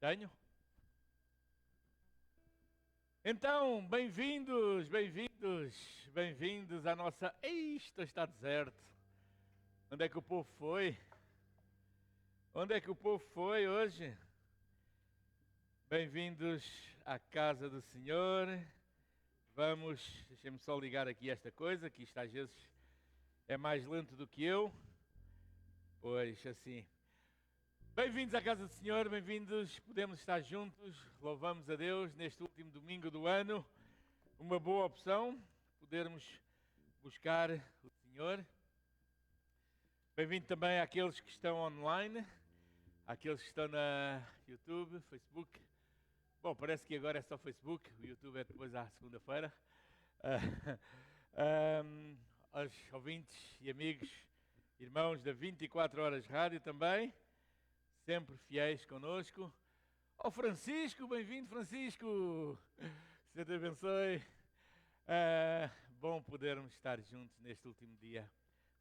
Tenho? Então, bem-vindos à nossa... Isto está deserto. Onde é que o povo foi? Onde é que o povo foi hoje? Bem-vindos à casa do Senhor. Deixem-me só ligar aqui esta coisa, que isto às vezes é mais lento do que eu. Pois, assim... Bem-vindos à casa do Senhor, bem-vindos, podemos estar juntos, louvamos a Deus neste último domingo do ano, uma boa opção, podermos buscar o Senhor. Bem-vindo também àqueles que estão online, àqueles que estão na YouTube, Facebook. Bom, parece que agora é só Facebook, o YouTube é depois à segunda-feira. Aos ouvintes e amigos, irmãos da 24 Horas Rádio também. Sempre fiéis conosco. Oh Francisco, bem-vindo Francisco. Deus te abençoe. Bom podermos estar juntos neste último dia,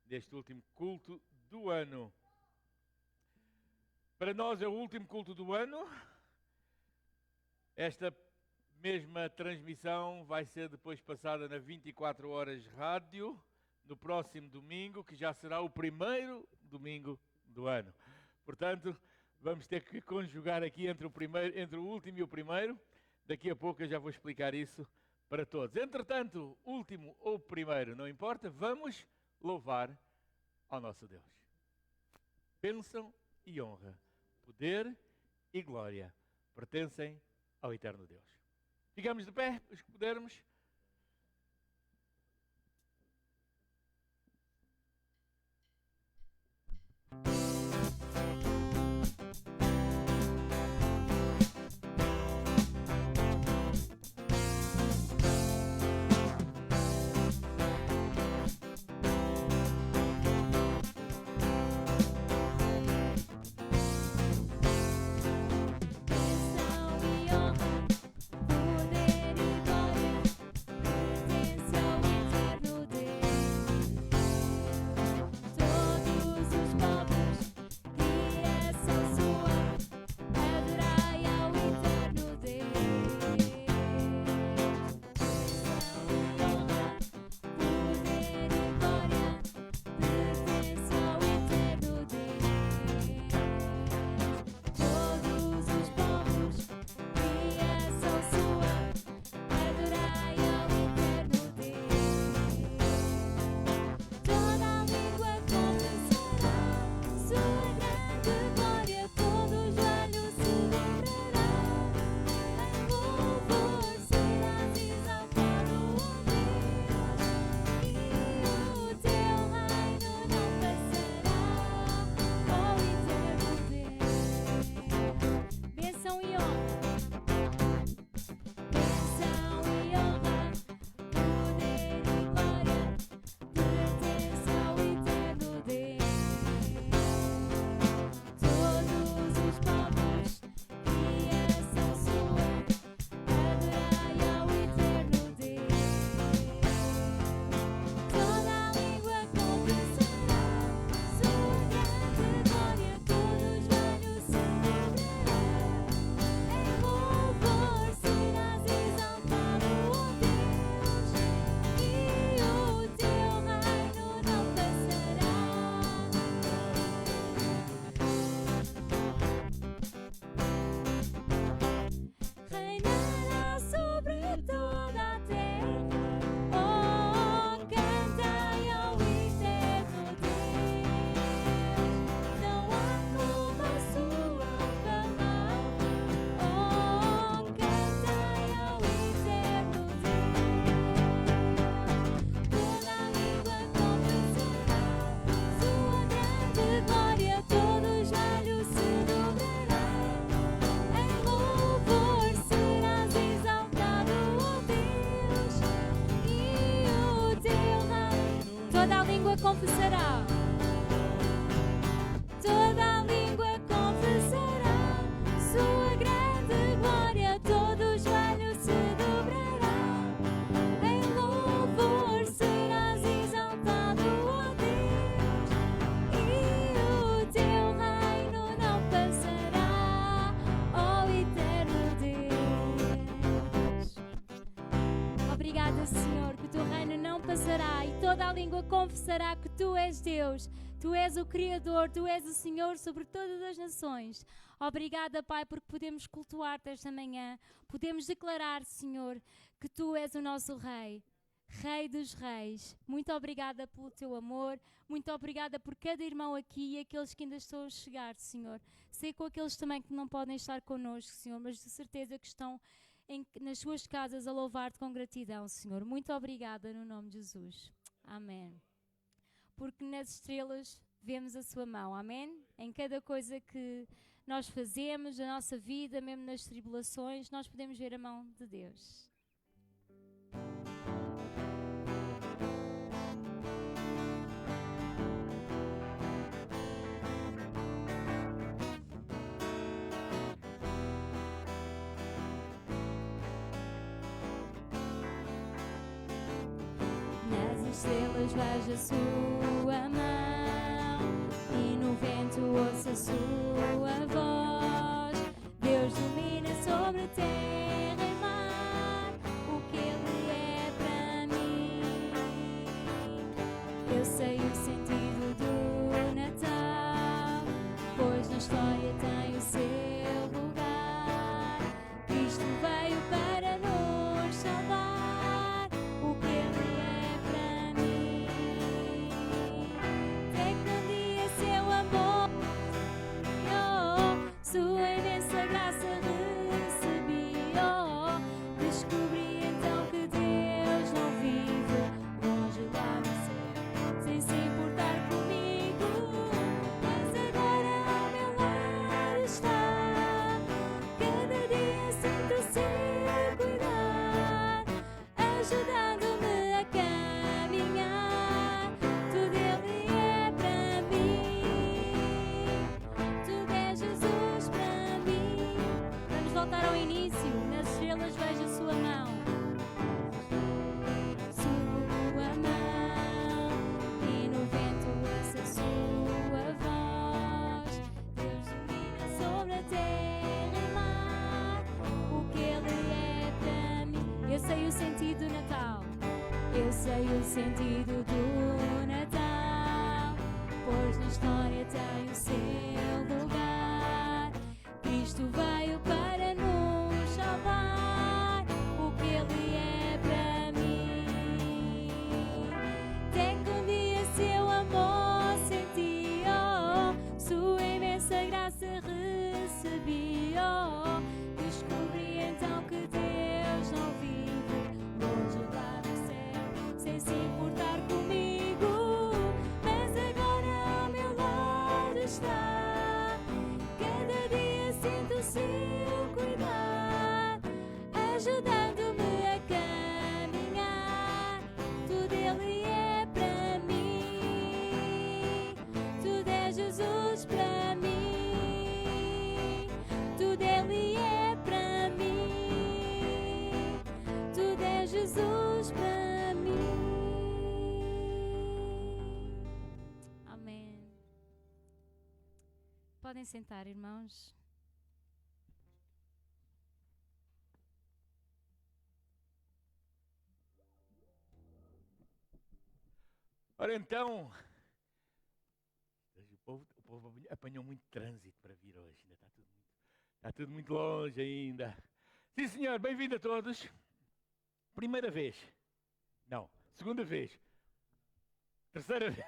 neste último culto do ano. Para nós é o último culto do ano. Esta mesma transmissão vai ser depois passada na 24 Horas Rádio, no próximo domingo, que já será o primeiro domingo do ano. Portanto, vamos ter que conjugar aqui entre o último e o primeiro. Daqui a pouco eu já vou explicar isso para todos. Entretanto, último ou primeiro, não importa, vamos louvar ao nosso Deus. Bênção e honra, poder e glória pertencem ao eterno Deus. Ficamos de pé, os que pudermos. Confessará, toda língua confessará sua grande glória, todo joelho se dobrará, em louvor serás exaltado, ó Deus, e o teu reino não passará, ó obrigada, Senhor, que o teu reino não passará e toda a língua confessará que tu és Deus. Tu és o Criador, tu és o Senhor sobre todas as nações. Obrigada, Pai, porque podemos cultuar-te esta manhã. Podemos declarar, Senhor, que tu és o nosso Rei. Rei dos Reis. Muito obrigada pelo teu amor. Muito obrigada por cada irmão aqui e aqueles que ainda estão a chegar, Senhor. Sei com aqueles também que não podem estar connosco, Senhor, mas de certeza que estão nas suas casas a louvar-te com gratidão, Senhor. Muito obrigada no nome de Jesus. Amém. Porque nas estrelas vemos a sua mão, amém? Em cada coisa que nós fazemos, na nossa vida, mesmo nas tribulações, nós podemos ver a mão de Deus. Nas estrelas vejo a sua mão e no vento ouço a sua voz. Deus domina sobre a terra e mar, o que Ele é para mim. Eu sei o sentido do Natal, pois na história tem o seu lugar. Cristo veio para nos salvar, o que Ele é para mim. Até que um dia seu amor, sua imensa graça recebi. Descobri então que Deus não vive longe lá no céu, sem se importar comigo, mas agora ao meu lado está. Cada dia sinto o seu cuidar, ajudando-me a caminhar. Tudo Ele é para mim, tudo é Jesus para mim. Vamos voltar ao início. Nas estrelas vejo a sua mão, e no vento ouço a sua voz. Deus domina sobre a terra e mar, o que Ele é para mim. Eu sei o sentido do Natal, eu sei o sentido do Natal, pois na história tem o seu lugar. Cristo veio para nos salvar, o que Ele é para mim. Até que um dia seu amor senti, sua imensa graça recebi. Descobri então que Deus não vive longe lá no céu, sem se importar comigo, mas agora ao meu lado está. Cada dia sinto o seu cuidar, ajudando-me a caminhar. Tudo Ele é para mim, tudo é Jesus para mim. Tudo Ele é para mim, tudo é Jesus para mim. Amém. Podem sentar, irmãos. Ora então, o povo apanhou muito trânsito para vir hoje. Ainda está tudo muito longe ainda. Sim, senhor, bem-vindo a todos. Primeira vez. Não, segunda vez. Terceira vez.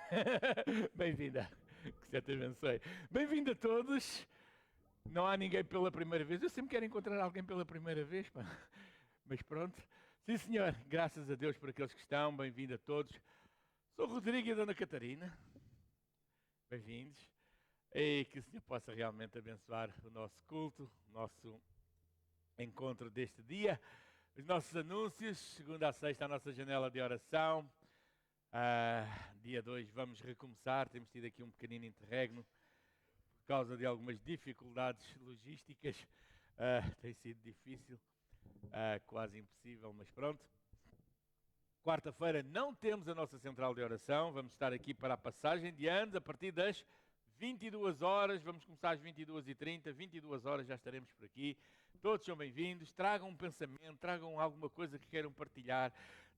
Bem-vinda. Que Deus te abençoe. Bem-vindo a todos. Não há ninguém pela primeira vez. Eu sempre quero encontrar alguém pela primeira vez. Pá. Mas pronto. Sim, senhor. Graças a Deus por aqueles que estão. Bem-vindo a todos. Sou o Rodrigo e a Dona Catarina. Bem-vindos. E que o Senhor possa realmente abençoar o nosso culto, o nosso encontro deste dia. Os nossos anúncios. Segunda a sexta, a nossa janela de oração. Dia 2 vamos recomeçar. Temos tido aqui um pequenino interregno por causa de algumas dificuldades logísticas. Tem sido difícil, quase impossível, mas pronto. Quarta-feira não temos a nossa central de oração. Vamos estar aqui para a passagem de anos a partir das 22 horas. Vamos começar às 22h30. 22 horas já estaremos por aqui Todos são bem-vindos. Tragam um pensamento, tragam alguma coisa que queiram partilhar,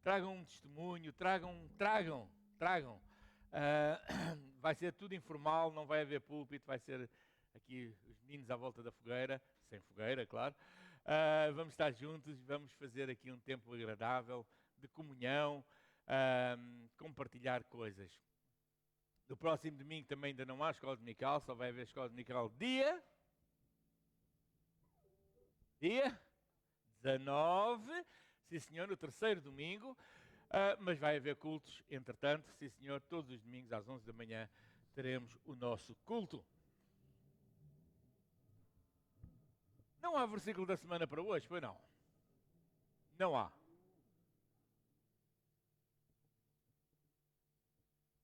tragam um testemunho, tragam. Vai ser tudo informal, não vai haver púlpito, vai ser aqui os meninos à volta da fogueira, sem fogueira, claro. Vamos estar juntos, vamos fazer aqui um tempo agradável de comunhão, compartilhar coisas. No próximo domingo também ainda não há escola dominical, só vai haver escola dominical dia 19, sim senhor, no terceiro domingo, mas vai haver cultos, entretanto, sim senhor, todos os domingos às 11 da manhã teremos o nosso culto. Não há versículo da semana para hoje, pois não? Não há.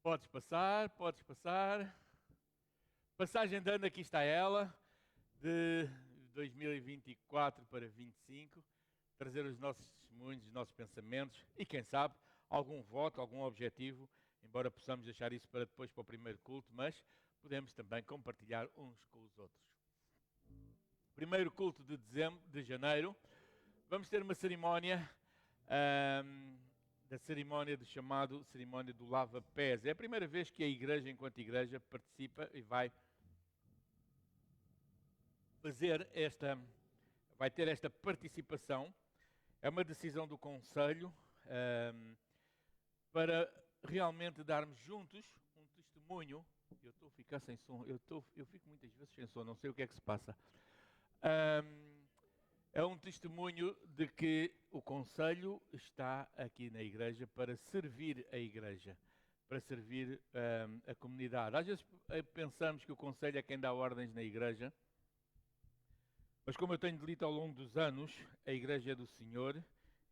Podes passar. Passagem de ano, aqui está ela, de 2024 para 2025. Trazer os nossos testemunhos, os nossos pensamentos e, quem sabe, algum voto, algum objetivo, embora possamos deixar isso para depois, para o primeiro culto, mas podemos também compartilhar uns com os outros. Primeiro culto de janeiro, vamos ter uma cerimónia, da cerimónia do chamado cerimónia do lava-pés. É a primeira vez que a igreja, enquanto igreja, participa e vai ter esta participação. É uma decisão do Conselho para realmente darmos juntos um testemunho. Eu estou a ficar sem som, eu fico muitas vezes sem som, não sei o que é que se passa. É um testemunho de que o Conselho está aqui na igreja para servir a igreja, para servir a comunidade. Às vezes pensamos que o Conselho é quem dá ordens na igreja, mas como eu tenho dito ao longo dos anos, a igreja é do Senhor,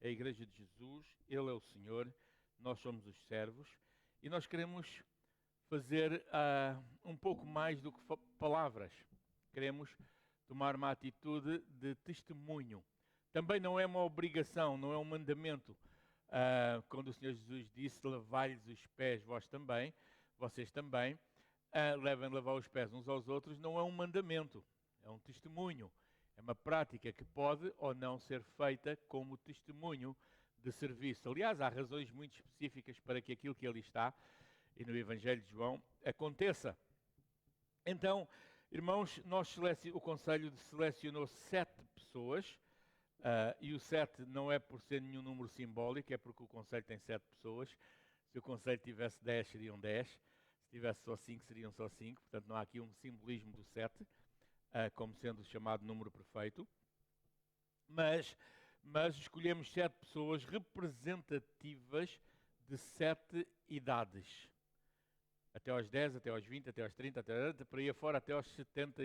é a igreja de Jesus, Ele é o Senhor, nós somos os servos, e nós queremos fazer um pouco mais do que palavras. Queremos tomar uma atitude de testemunho. Também não é uma obrigação, não é um mandamento. Quando o Senhor Jesus disse, lavai-lhes os pés, vocês também, levem lavar os pés uns aos outros, não é um mandamento, é um testemunho. É uma prática que pode ou não ser feita como testemunho de serviço. Aliás, há razões muito específicas para que aquilo que ali está, e no Evangelho de João, aconteça. Então, irmãos, o Conselho selecionou 7 pessoas, e o 7 não é por ser nenhum número simbólico, é porque o Conselho tem 7 pessoas. Se o Conselho tivesse 10, seriam 10. Se tivesse só 5, seriam só 5. Portanto, não há aqui um simbolismo do 7, como sendo o chamado número perfeito. Mas escolhemos 7 pessoas representativas de 7 idades. Até aos 10, até aos 20, até aos 30, até por aí afora, até aos 70,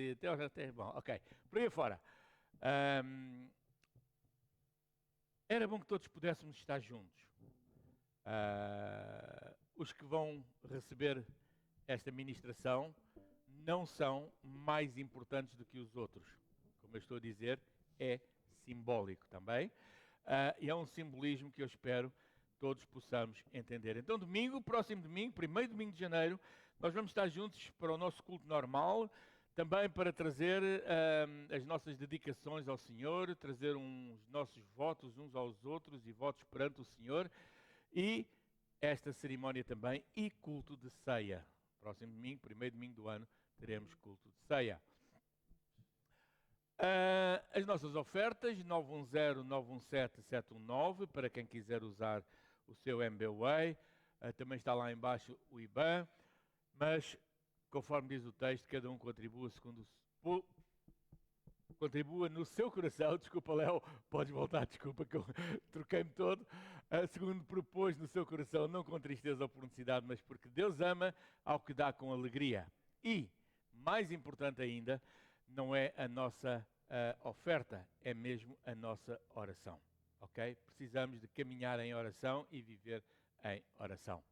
bom, ok, por aí afora. Era bom que todos pudéssemos estar juntos. Os que vão receber esta ministração não são mais importantes do que os outros. Como eu estou a dizer, é simbólico também. E é um simbolismo que eu espero todos possamos entender. Então, próximo domingo, primeiro domingo de janeiro, nós vamos estar juntos para o nosso culto normal, também para trazer as nossas dedicações ao Senhor, trazer os nossos votos uns aos outros e votos perante o Senhor, e esta cerimónia também, e culto de ceia. Próximo domingo, primeiro domingo do ano, teremos culto de ceia. As nossas ofertas, 910-917-719, para quem quiser usar o seu MBWay, também está lá embaixo o IBAN, mas, conforme diz o texto, cada um contribua contribua no seu coração, desculpa Léo, podes voltar, desculpa que eu troquei-me todo, segundo propôs no seu coração, não com tristeza ou por necessidade, mas porque Deus ama ao que dá com alegria. E, mais importante ainda, não é a nossa oferta, é mesmo a nossa oração. Ok? Precisamos de caminhar em oração e viver em oração.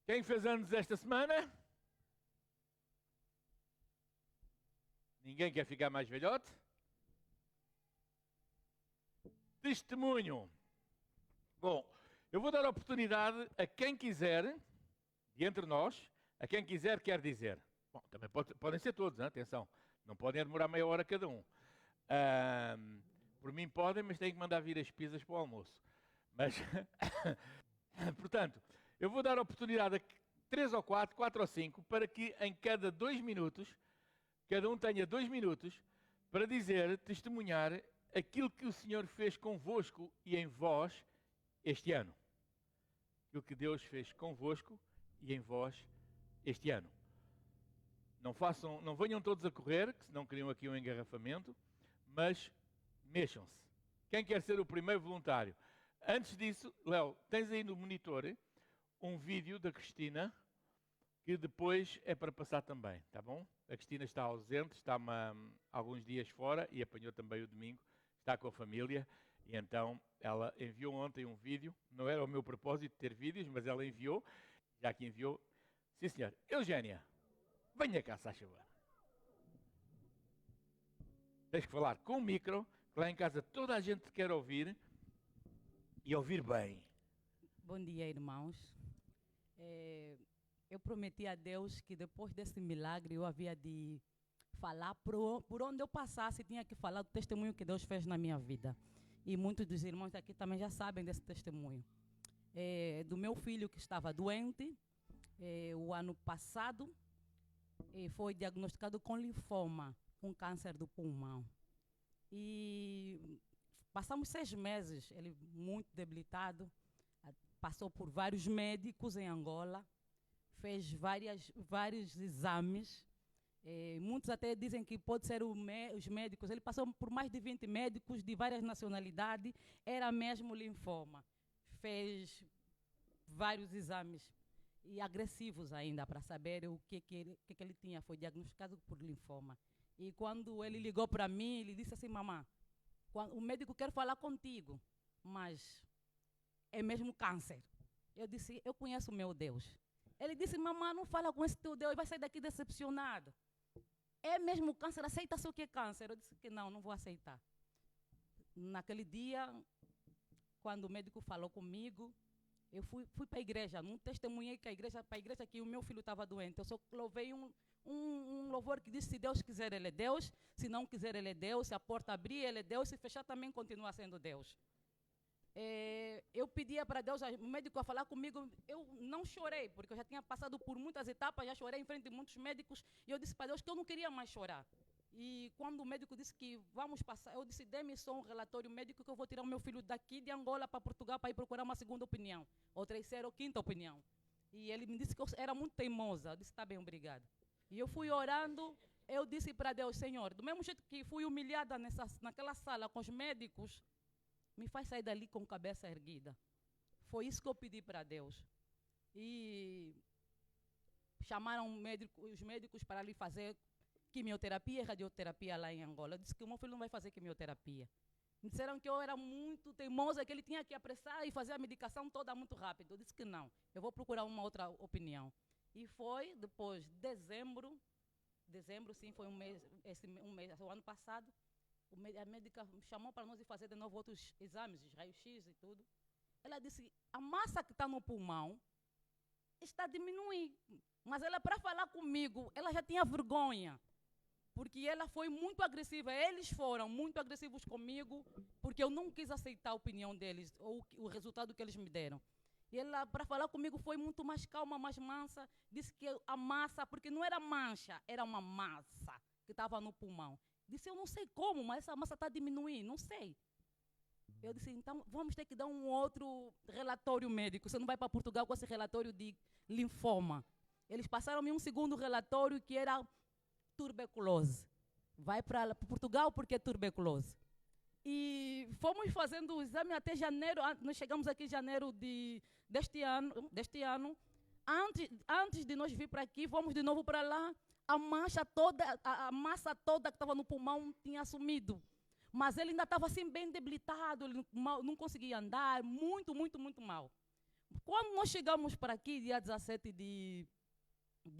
Quem fez anos esta semana? Ninguém quer ficar mais velhote? Testemunho. Bom, eu vou dar a oportunidade a quem quiser, de entre nós, a quem quiser quer dizer. Bom, também podem ser todos, hein? Atenção. Não podem demorar meia hora cada um. Por mim podem, mas têm que mandar vir as pizzas para o almoço. Mas, portanto, eu vou dar a oportunidade a 3 ou 4, 4 ou 5, para que em cada 2 minutos, cada um tenha 2 minutos, para dizer, testemunhar aquilo que o Senhor fez convosco e em vós este ano. Aquilo que Deus fez convosco e em vós este ano. Não venham todos a correr, que senão criam aqui um engarrafamento, mas mexam-se. Quem quer ser o primeiro voluntário? Antes disso, Léo, tens aí no monitor um vídeo da Cristina, que depois é para passar também, tá bom? A Cristina está ausente, está alguns dias fora e apanhou também o domingo, está com a família, e então ela enviou ontem um vídeo, não era o meu propósito ter vídeos, mas ela enviou, já que enviou. Sim, senhor. Eugénia, venha cá, se faz favor. Tens que falar com o micro, que lá em casa toda a gente quer ouvir, e ouvir bem. Bom dia, irmãos. Eu prometi a Deus que depois desse milagre eu havia de falar por onde eu passasse, tinha que falar do testemunho que Deus fez na minha vida. E muitos dos irmãos aqui também já sabem desse testemunho. Do meu filho que estava doente, o ano passado, foi diagnosticado com linfoma, com câncer do pulmão. E passamos 6 meses, ele muito debilitado, passou por vários médicos em Angola, fez vários exames. Muitos até dizem que pode ser os médicos. Ele passou por mais de 20 médicos de várias nacionalidades, era mesmo linfoma. Fez vários exames e agressivos ainda para saber o que ele tinha. Foi diagnosticado por linfoma. E quando ele ligou para mim, ele disse assim: mamãe, o médico quer falar contigo, mas é mesmo câncer. Eu disse: eu conheço o meu Deus. Ele disse: mamãe, não fala com esse teu Deus, vai sair daqui decepcionado. É mesmo câncer, aceita-se o que é câncer? Eu disse que não vou aceitar. Naquele dia, quando o médico falou comigo, eu fui para a igreja, não testemunhei para a igreja que o meu filho estava doente. Eu só louvei um louvor que disse: se Deus quiser, Ele é Deus, se não quiser, Ele é Deus, se a porta abrir, Ele é Deus, se fechar também continua sendo Deus. Eu pedia para Deus, o médico a falar comigo, eu não chorei, porque eu já tinha passado por muitas etapas, já chorei em frente de muitos médicos, e eu disse para Deus que eu não queria mais chorar. E quando o médico disse que vamos passar, eu disse: dê-me só um relatório médico que eu vou tirar o meu filho daqui de Angola para Portugal para ir procurar uma segunda opinião, ou terceira ou quinta opinião. E ele me disse que eu era muito teimosa. Eu disse: está bem, obrigado. E eu fui orando, eu disse para Deus: Senhor, do mesmo jeito que fui humilhada naquela sala com os médicos, me faz sair dali com a cabeça erguida. Foi isso que eu pedi para Deus. E chamaram os médicos para ali fazer quimioterapia e radioterapia lá em Angola. Eu disse que o meu filho não vai fazer quimioterapia. Me disseram que eu era muito teimosa, que ele tinha que apressar e fazer a medicação toda muito rápido. Eu disse que não, eu vou procurar uma outra opinião. E foi depois de dezembro sim, foi um mês, o ano passado, a médica me chamou para nós ir fazer de novo outros exames, raio-x e tudo. Ela disse: a massa que está no pulmão está diminuindo. Mas ela, para falar comigo, ela já tinha vergonha, porque ela foi muito agressiva. Eles foram muito agressivos comigo, porque eu não quis aceitar a opinião deles, ou o resultado que eles me deram. E ela, para falar comigo, foi muito mais calma, mais mansa. Disse que a massa, porque não era mancha, era uma massa que estava no pulmão. Disse: eu não sei como, mas essa massa está diminuindo, não sei. Eu disse: então vamos ter que dar um outro relatório médico. Você não vai para Portugal com esse relatório de linfoma. Eles passaram-me um segundo relatório que era tuberculose. Vai para Portugal porque é tuberculose. E fomos fazendo o exame até janeiro. Nós chegamos aqui em janeiro deste ano. Antes de nós vir para aqui, fomos de novo para lá. A massa toda que estava no pulmão tinha sumido. Mas ele ainda estava assim bem debilitado, ele não conseguia andar, muito mal. Quando nós chegamos para aqui, dia 17 de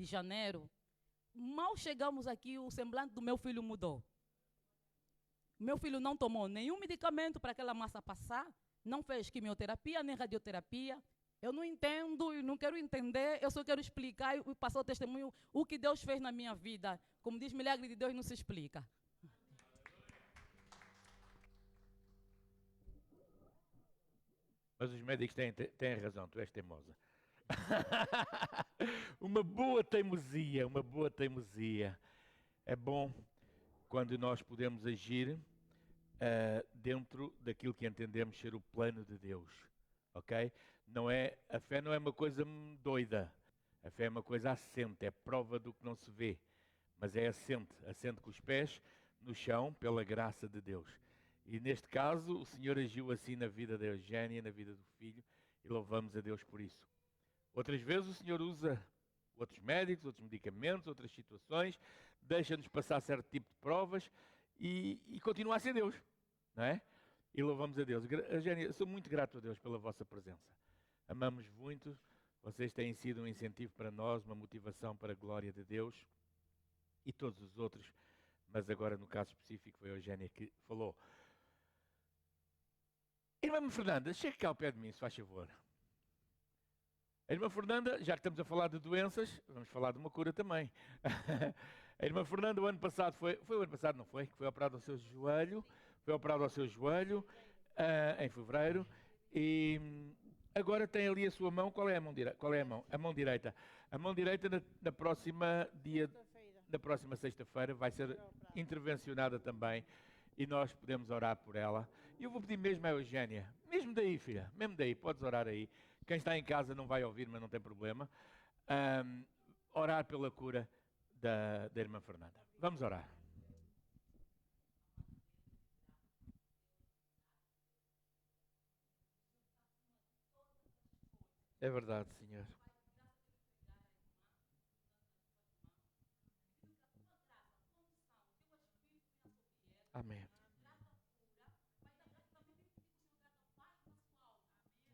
janeiro, mal chegamos aqui, o semblante do meu filho mudou. Meu filho não tomou nenhum medicamento para aquela massa passar, não fez quimioterapia nem radioterapia. Eu não entendo e não quero entender, eu só quero explicar e passar o testemunho, o que Deus fez na minha vida. Como diz, milagre de Deus não se explica. Mas os médicos têm razão, tu és teimosa. Uma boa teimosia, uma boa teimosia. É bom quando nós podemos agir dentro daquilo que entendemos ser o plano de Deus, ok? A fé não é uma coisa doida, a fé é uma coisa assente, é prova do que não se vê, mas é assente com os pés no chão pela graça de Deus. E neste caso o Senhor agiu assim na vida da Eugénia, na vida do filho, e louvamos a Deus por isso. Outras vezes o Senhor usa outros médicos, outros medicamentos, outras situações, deixa-nos passar certo tipo de provas e continua a ser Deus, não é? E louvamos a Deus. Eugénia, sou muito grato a Deus pela vossa presença. Amamos muito, vocês têm sido um incentivo para nós, uma motivação para a glória de Deus e todos os outros, mas agora no caso específico foi a Eugénia que falou. Irmã Fernanda, chega cá ao pé de mim, se faz favor. A irmã Fernanda, já que estamos a falar de doenças, vamos falar de uma cura também. A irmã Fernanda, o ano passado, foi o ano passado, não foi? Que foi operada ao seu joelho, em fevereiro, e agora tem ali a sua mão. Qual é a mão direita? Qual é a mão? A mão direita. A mão direita na próxima sexta-feira vai ser intervencionada também, e nós podemos orar por ela. E eu vou pedir mesmo à Eugénia, mesmo daí, filha, mesmo daí, podes orar aí. Quem está em casa não vai ouvir, mas não tem problema. Orar pela cura da irmã Fernanda. Vamos orar. É verdade, Senhor. Amém.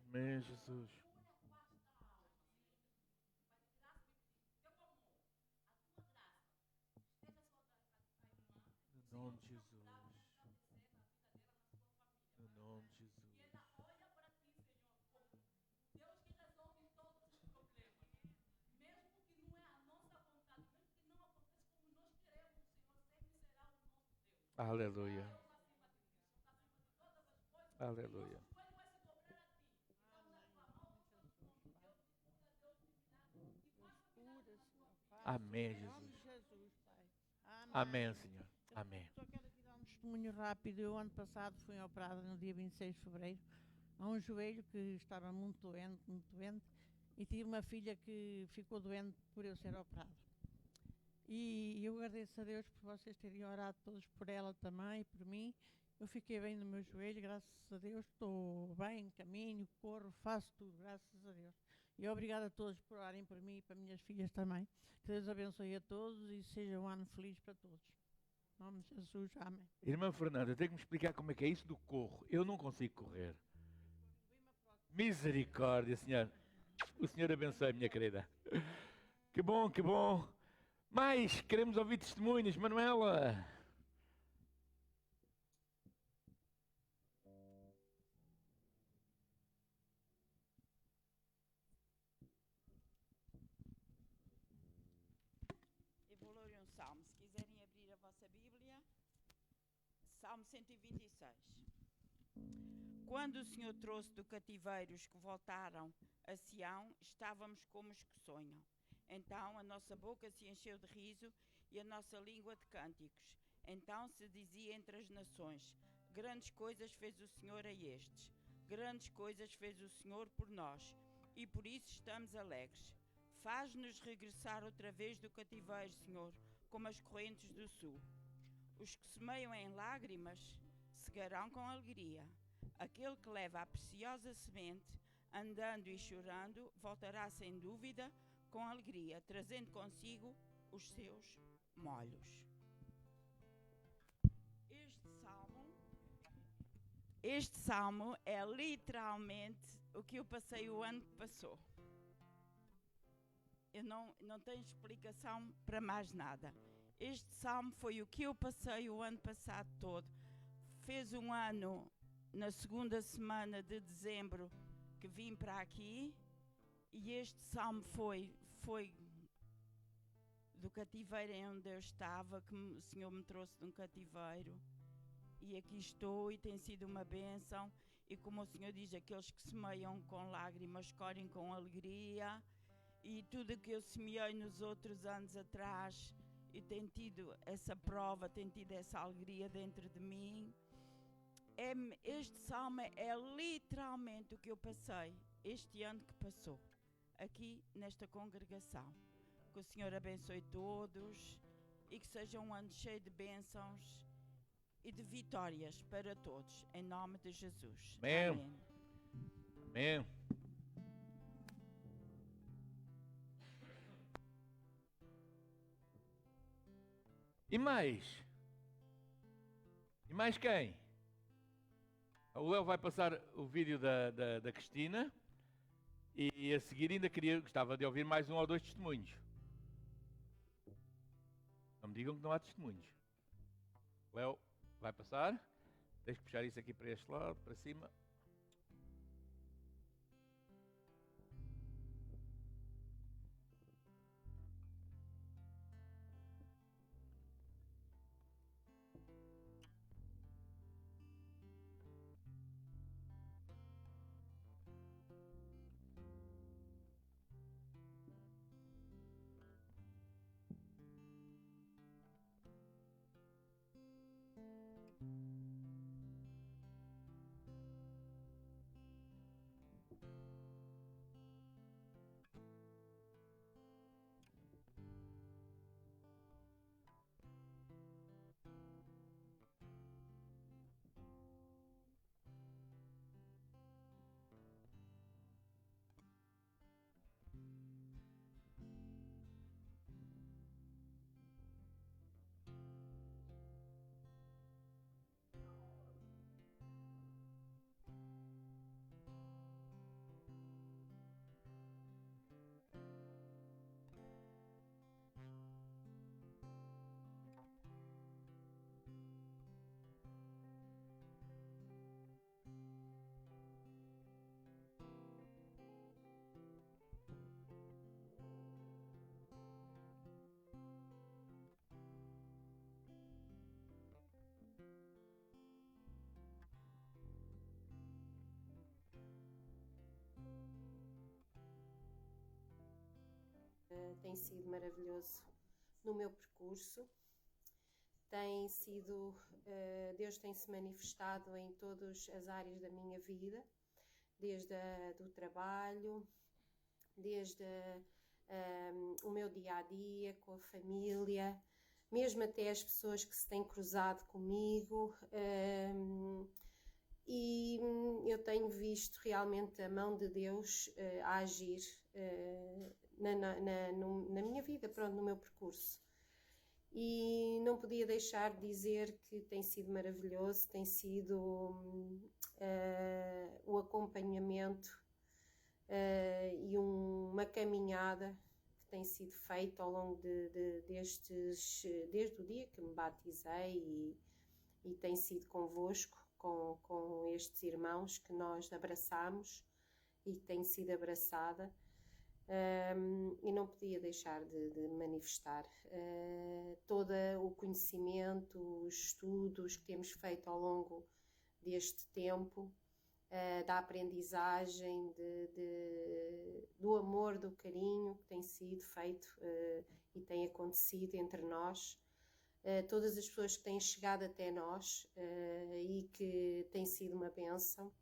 Amém, Jesus. No nome de Jesus. No nome de Jesus. Aleluia. Aleluia. Amém, Jesus. Amém, Senhor. Amém. Só quero aqui dar um testemunho rápido. Eu, ano passado, fui operada no dia 26 de fevereiro a um joelho que estava muito doente, e tive uma filha que ficou doente por eu ser operada. E eu agradeço a Deus por vocês terem orado todos por ela também, por mim. Eu fiquei bem no meu joelho, graças a Deus, estou bem, caminho, corro, faço tudo, graças a Deus. E obrigado a todos por orarem por mim e para minhas filhas também. Que Deus abençoe a todos e seja um ano feliz para todos. Em nome de Jesus, amém. Irmã Fernanda, tem que me explicar como é que é isso do corro. Eu não consigo correr. Misericórdia, Senhor. O Senhor abençoe, minha querida. Que bom, que bom. Mas queremos ouvir testemunhos, Manuela. Eu vou ler um salmo. Se quiserem abrir a vossa Bíblia, Salmo 126. Quando o Senhor trouxe do cativeiro os que voltaram a Sião, estávamos como os que sonham. Então a nossa boca se encheu de riso e a nossa língua de cânticos. Então se dizia entre as nações: grandes coisas fez o Senhor a estes. Grandes coisas fez o Senhor por nós, e por isso estamos alegres. Faz-nos regressar outra vez do cativeiro, Senhor, como as correntes do sul. Os que semeiam em lágrimas cegarão com alegria. Aquele que leva a preciosa semente, andando e chorando, voltará sem dúvida com alegria, trazendo consigo os seus molhos. Este salmo é literalmente o que eu passei o ano que passou. Eu não tenho explicação para mais nada. Este salmo foi o que eu passei o ano passado todo. Fez um ano na segunda semana de dezembro que vim para aqui, e este salmo foi do cativeiro em onde eu estava, que o Senhor me trouxe de um cativeiro, e aqui estou, e tem sido uma bênção. E como o Senhor diz, aqueles que semeiam com lágrimas colhem com alegria. E tudo que eu semeei nos outros anos atrás, e tenho tido essa prova, tenho tido essa alegria dentro de mim. Este salmo é literalmente o que eu passei este ano que passou, aqui nesta congregação. Que o Senhor abençoe todos e que seja um ano cheio de bênçãos e de vitórias para todos, em nome de Jesus. Amém. Amém. Amém. E mais? E mais quem? O Léo vai passar o vídeo da Cristina e a seguir ainda gostava de ouvir mais um ou dois testemunhos. Não me digam que não há testemunhos. O Léo vai passar. Deixa eu puxar isso aqui para este lado, para cima. Tem sido maravilhoso no meu percurso. Tem sido, Deus tem-se manifestado em todas as áreas da minha vida, desde do trabalho, desde o meu dia-a-dia com a família, mesmo até as pessoas que se têm cruzado comigo, e eu tenho visto realmente a mão de Deus a agir na minha vida, pronto, no meu percurso. E não podia deixar de dizer que tem sido maravilhoso, tem sido o acompanhamento e uma caminhada que tem sido feita ao longo desde o dia que me batizei e tem sido convosco, com estes irmãos que nós abraçamos e que tenho sido abraçada. E não podia deixar de manifestar todo o conhecimento, os estudos que temos feito ao longo deste tempo, da aprendizagem, do amor, do carinho que tem sido feito e tem acontecido entre nós, todas as pessoas que têm chegado até nós e que tem sido uma bênção.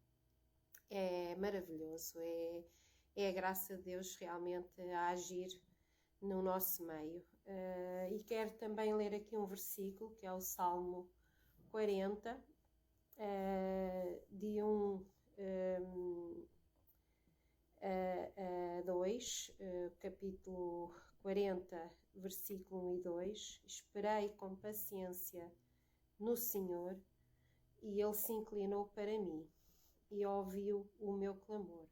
É maravilhoso, é a graça de Deus realmente a agir no nosso meio. E quero também ler aqui um versículo, que é o Salmo 40, de 1 a 2, capítulo 40, versículo 1 e 2. Esperei com paciência no Senhor, e Ele se inclinou para mim e ouviu o meu clamor.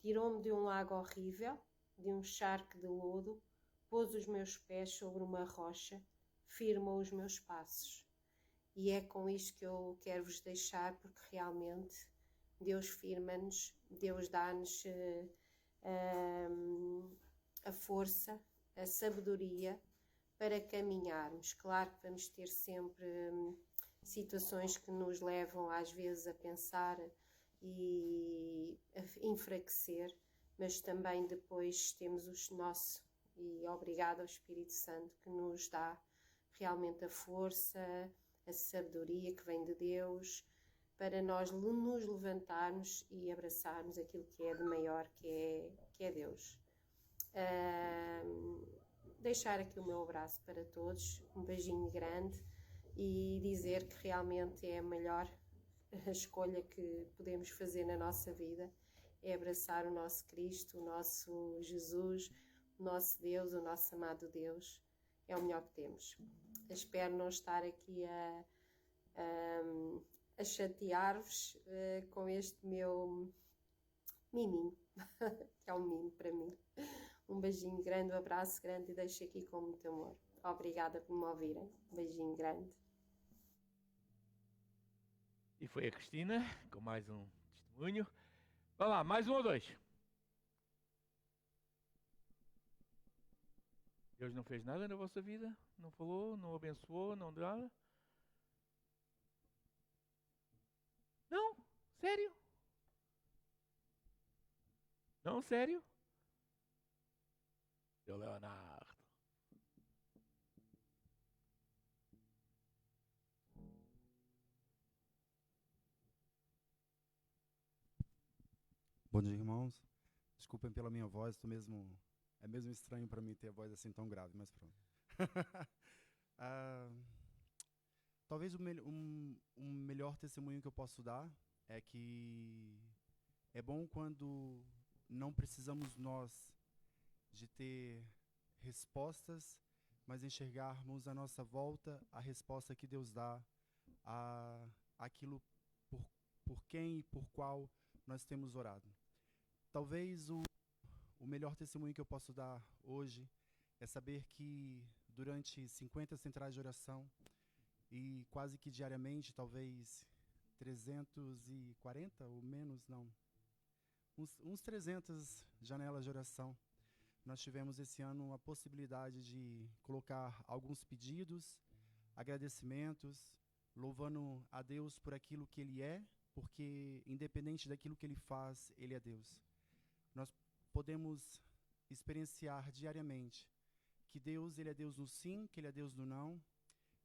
Tirou-me de um lago horrível, de um charco de lodo, pôs os meus pés sobre uma rocha, firmou os meus passos. E é com isto que eu quero vos deixar, porque realmente Deus firma-nos, Deus dá-nos a força, a sabedoria para caminharmos. Claro que vamos ter sempre situações que nos levam às vezes a pensar e enfraquecer, mas também depois temos o nosso, e obrigado ao Espírito Santo que nos dá realmente a força, a sabedoria que vem de Deus, para nós nos levantarmos e abraçarmos aquilo que é de maior, que é Deus. Deixar aqui o meu abraço para todos, um beijinho grande, e dizer que realmente é a melhor escolha que podemos fazer na nossa vida, é abraçar o nosso Cristo, o nosso Jesus, o nosso Deus, o nosso amado Deus. É o melhor que temos. Espero não estar aqui a chatear-vos com este meu miminho, que é um mimo para mim. Um beijinho grande, um abraço grande e deixo aqui com muito amor. Obrigada por me ouvirem. Um beijinho grande. E foi a Cristina, com mais um testemunho. Vá lá, mais um ou dois. Deus não fez nada na vossa vida? Não falou, não abençoou, não deu nada? Não? Sério? Não, sério? Seu Leonardo. Bom dia, irmãos. Desculpem pela minha voz, é mesmo estranho para mim ter a voz assim tão grave, mas pronto. Talvez um melhor testemunho que eu posso dar é que é bom quando não precisamos nós de ter respostas, mas enxergarmos à nossa volta a resposta que Deus dá a aquilo por quem e por qual nós temos orado. Talvez o melhor testemunho que eu posso dar hoje é saber que durante 50 centrais de oração e quase que diariamente, talvez 340 ou menos, não, uns 300 janelas de oração, nós tivemos esse ano a possibilidade de colocar alguns pedidos, agradecimentos, louvando a Deus por aquilo que Ele é, porque independente daquilo que Ele faz, Ele é Deus. Nós podemos experienciar diariamente que Deus, Ele é Deus no sim, que Ele é Deus no não,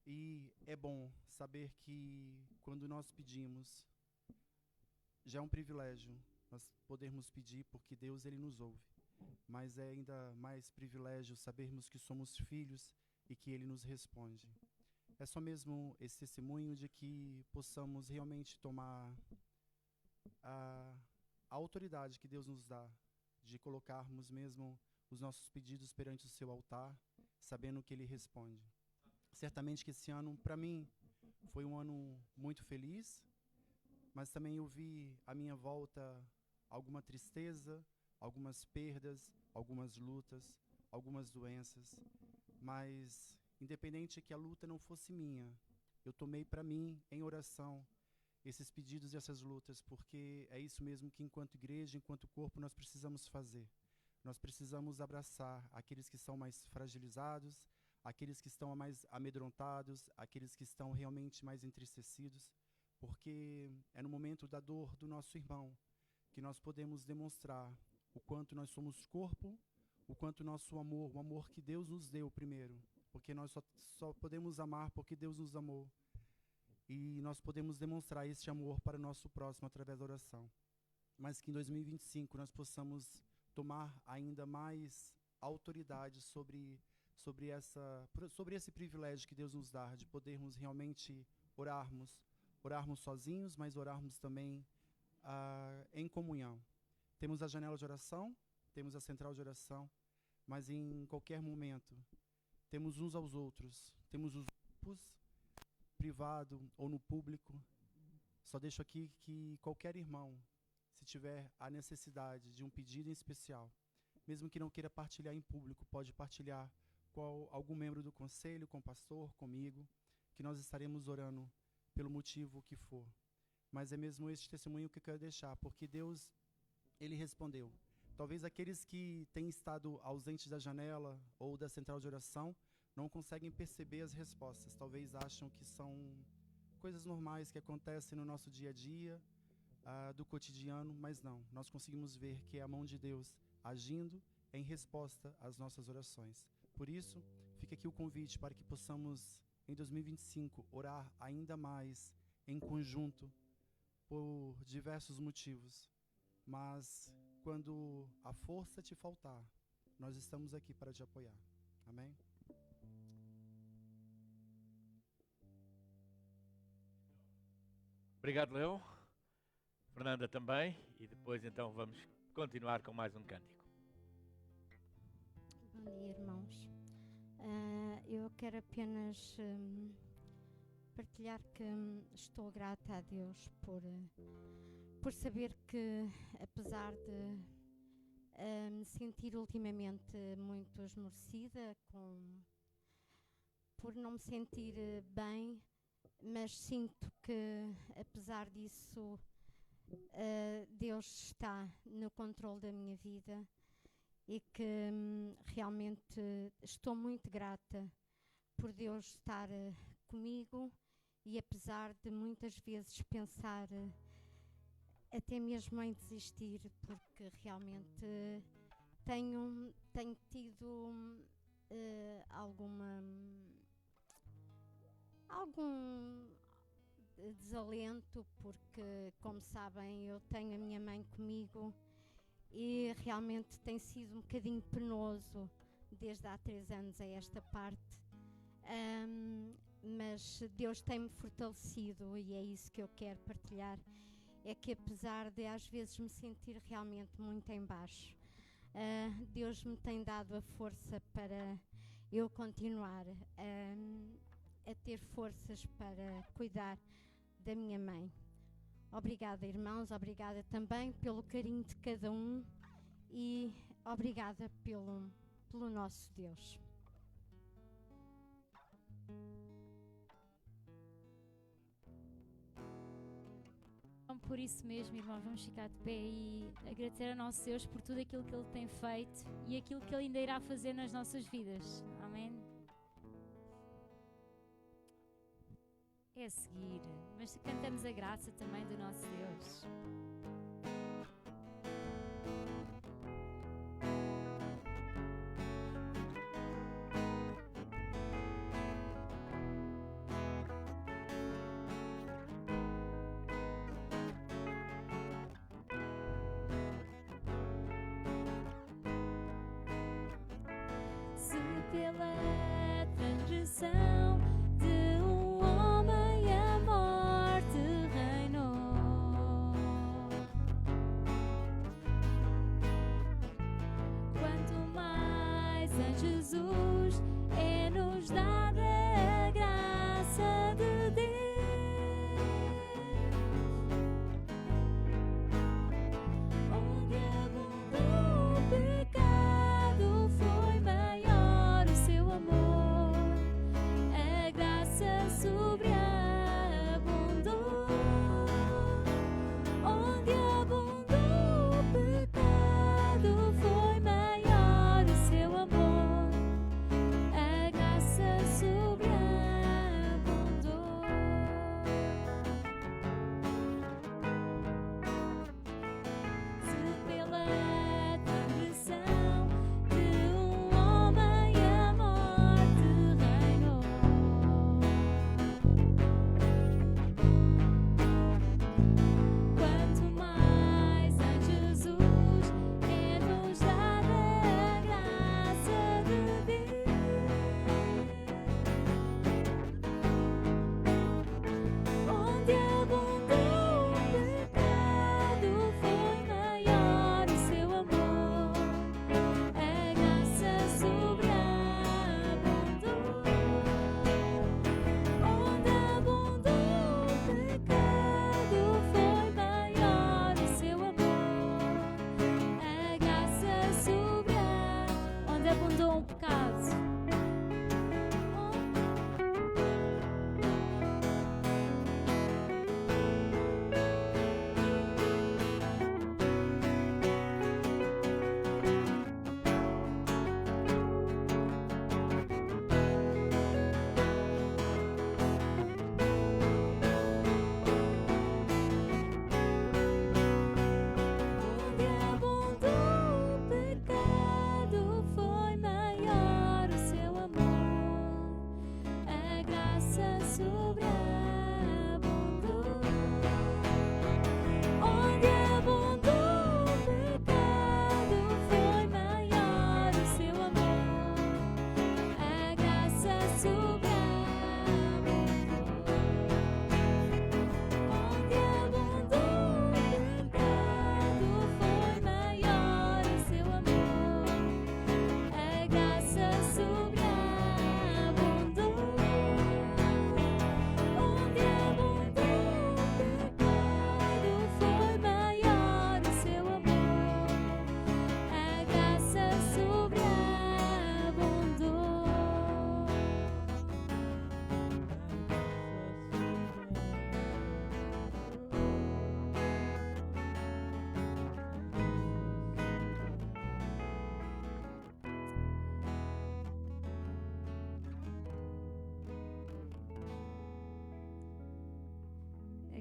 e é bom saber que quando nós pedimos, já é um privilégio nós podermos pedir, porque Deus, Ele nos ouve, mas é ainda mais privilégio sabermos que somos filhos e que Ele nos responde. É só mesmo esse testemunho de que possamos realmente tomar a autoridade que Deus nos dá, de colocarmos mesmo os nossos pedidos perante o seu altar, sabendo que Ele responde. Certamente que esse ano, para mim, foi um ano muito feliz, mas também eu vi à minha volta alguma tristeza, algumas perdas, algumas lutas, algumas doenças, mas independente que a luta não fosse minha, eu tomei para mim, em oração, esses pedidos e essas lutas, porque é isso mesmo que enquanto igreja, enquanto corpo, nós precisamos fazer. Nós precisamos abraçar aqueles que são mais fragilizados, aqueles que estão mais amedrontados, aqueles que estão realmente mais entristecidos, porque é no momento da dor do nosso irmão que nós podemos demonstrar o quanto nós somos corpo, o quanto nosso amor, o amor que Deus nos deu primeiro, porque nós só podemos amar porque Deus nos amou. E nós podemos demonstrar esse amor para o nosso próximo através da oração. Mas que em 2025 nós possamos tomar ainda mais autoridade sobre esse privilégio que Deus nos dá, de podermos realmente orarmos sozinhos, mas orarmos também em comunhão. Temos a janela de oração, temos a central de oração, mas em qualquer momento temos uns aos outros, temos os grupos, privado ou no público. Só deixo aqui que qualquer irmão, se tiver a necessidade de um pedido em especial, mesmo que não queira partilhar em público, pode partilhar com algum membro do conselho, com o pastor, comigo, que nós estaremos orando pelo motivo que for. Mas é mesmo este testemunho que eu quero deixar, porque Deus, Ele respondeu. Talvez aqueles que têm estado ausentes da janela ou da central de oração não conseguem perceber as respostas. Talvez acham que são coisas normais que acontecem no nosso dia a dia, do cotidiano, mas não. Nós conseguimos ver que é a mão de Deus agindo em resposta às nossas orações. Por isso, fica aqui o convite para que possamos, em 2025, orar ainda mais em conjunto por diversos motivos. Mas, quando a força te faltar, nós estamos aqui para te apoiar. Amém? Obrigado, Leão. Fernanda também. E depois, então, vamos continuar com mais um cântico. Bom dia, irmãos. Eu quero apenas partilhar que estou grata a Deus por saber que, apesar de me sentir ultimamente muito esmorecida, por não me sentir bem, mas sinto que, apesar disso, Deus está no controle da minha vida e que realmente estou muito grata por Deus estar comigo, e apesar de muitas vezes pensar até mesmo em desistir, porque realmente tenho tido algum desalento, porque, como sabem, eu tenho a minha mãe comigo e realmente tem sido um bocadinho penoso desde há 3 anos a esta parte, mas Deus tem-me fortalecido, e é isso que eu quero partilhar. É que, apesar de às vezes me sentir realmente muito em baixo, Deus me tem dado a força para eu continuar a ter forças para cuidar da minha mãe. Obrigada, irmãos, obrigada também pelo carinho de cada um e obrigada pelo nosso Deus. Então, por isso mesmo, irmãos, vamos ficar de pé e agradecer ao nosso Deus por tudo aquilo que Ele tem feito e aquilo que Ele ainda irá fazer nas nossas vidas. Amém? É a seguir, mas cantamos a graça também do nosso Deus. Se pela transgressão de um homem a morte reinou, quanto mais em Jesus é-nos dada a graça de Deus, onde abundou o pecado foi maior o seu amor, a graça sobreabundou, onde abundou o pecado foi maior o seu amor, a graça sobreabundou.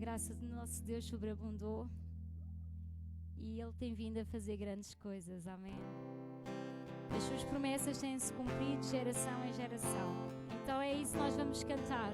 graça do nosso Deus sobreabundou e Ele tem vindo a fazer grandes coisas. Amém. As suas promessas têm-se cumprido de geração em geração. Então é isso que nós vamos cantar.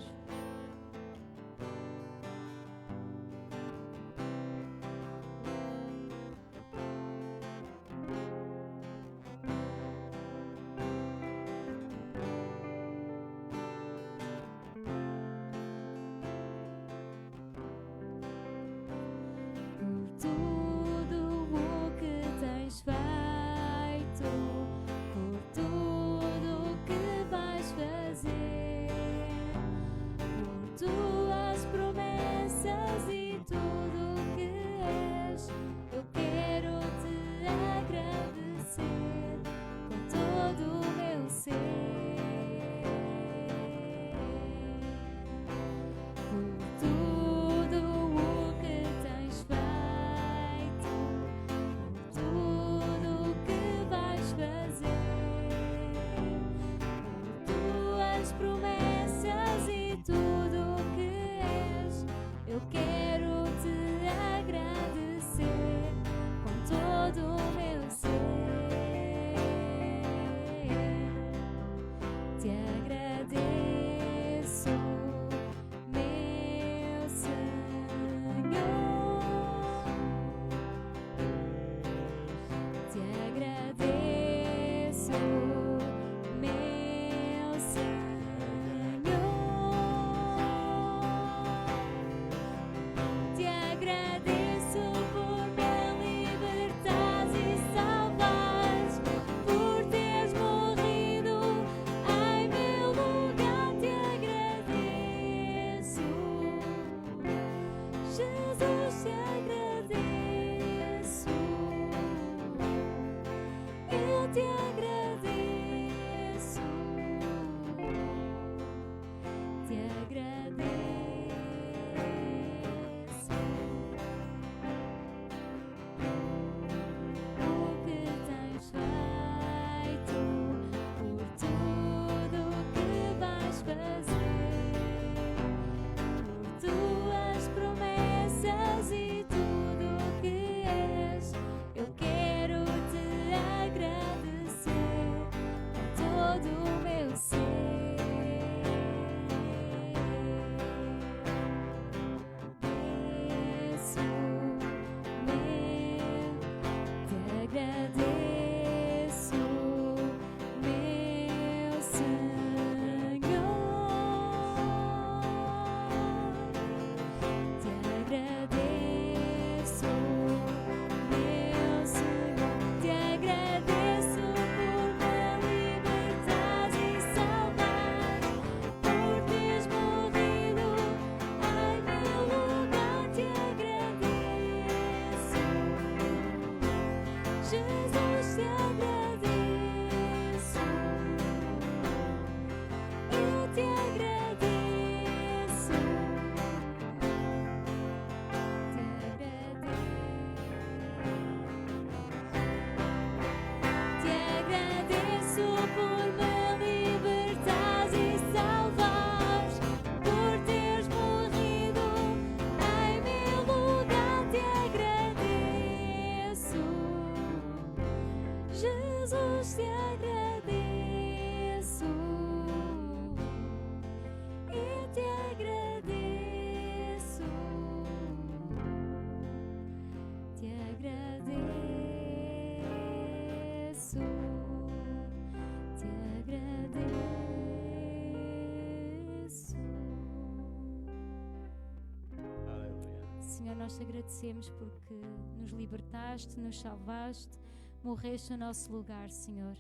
Senhor, nós te agradecemos porque nos libertaste, nos salvaste, morreste no nosso lugar, Senhor.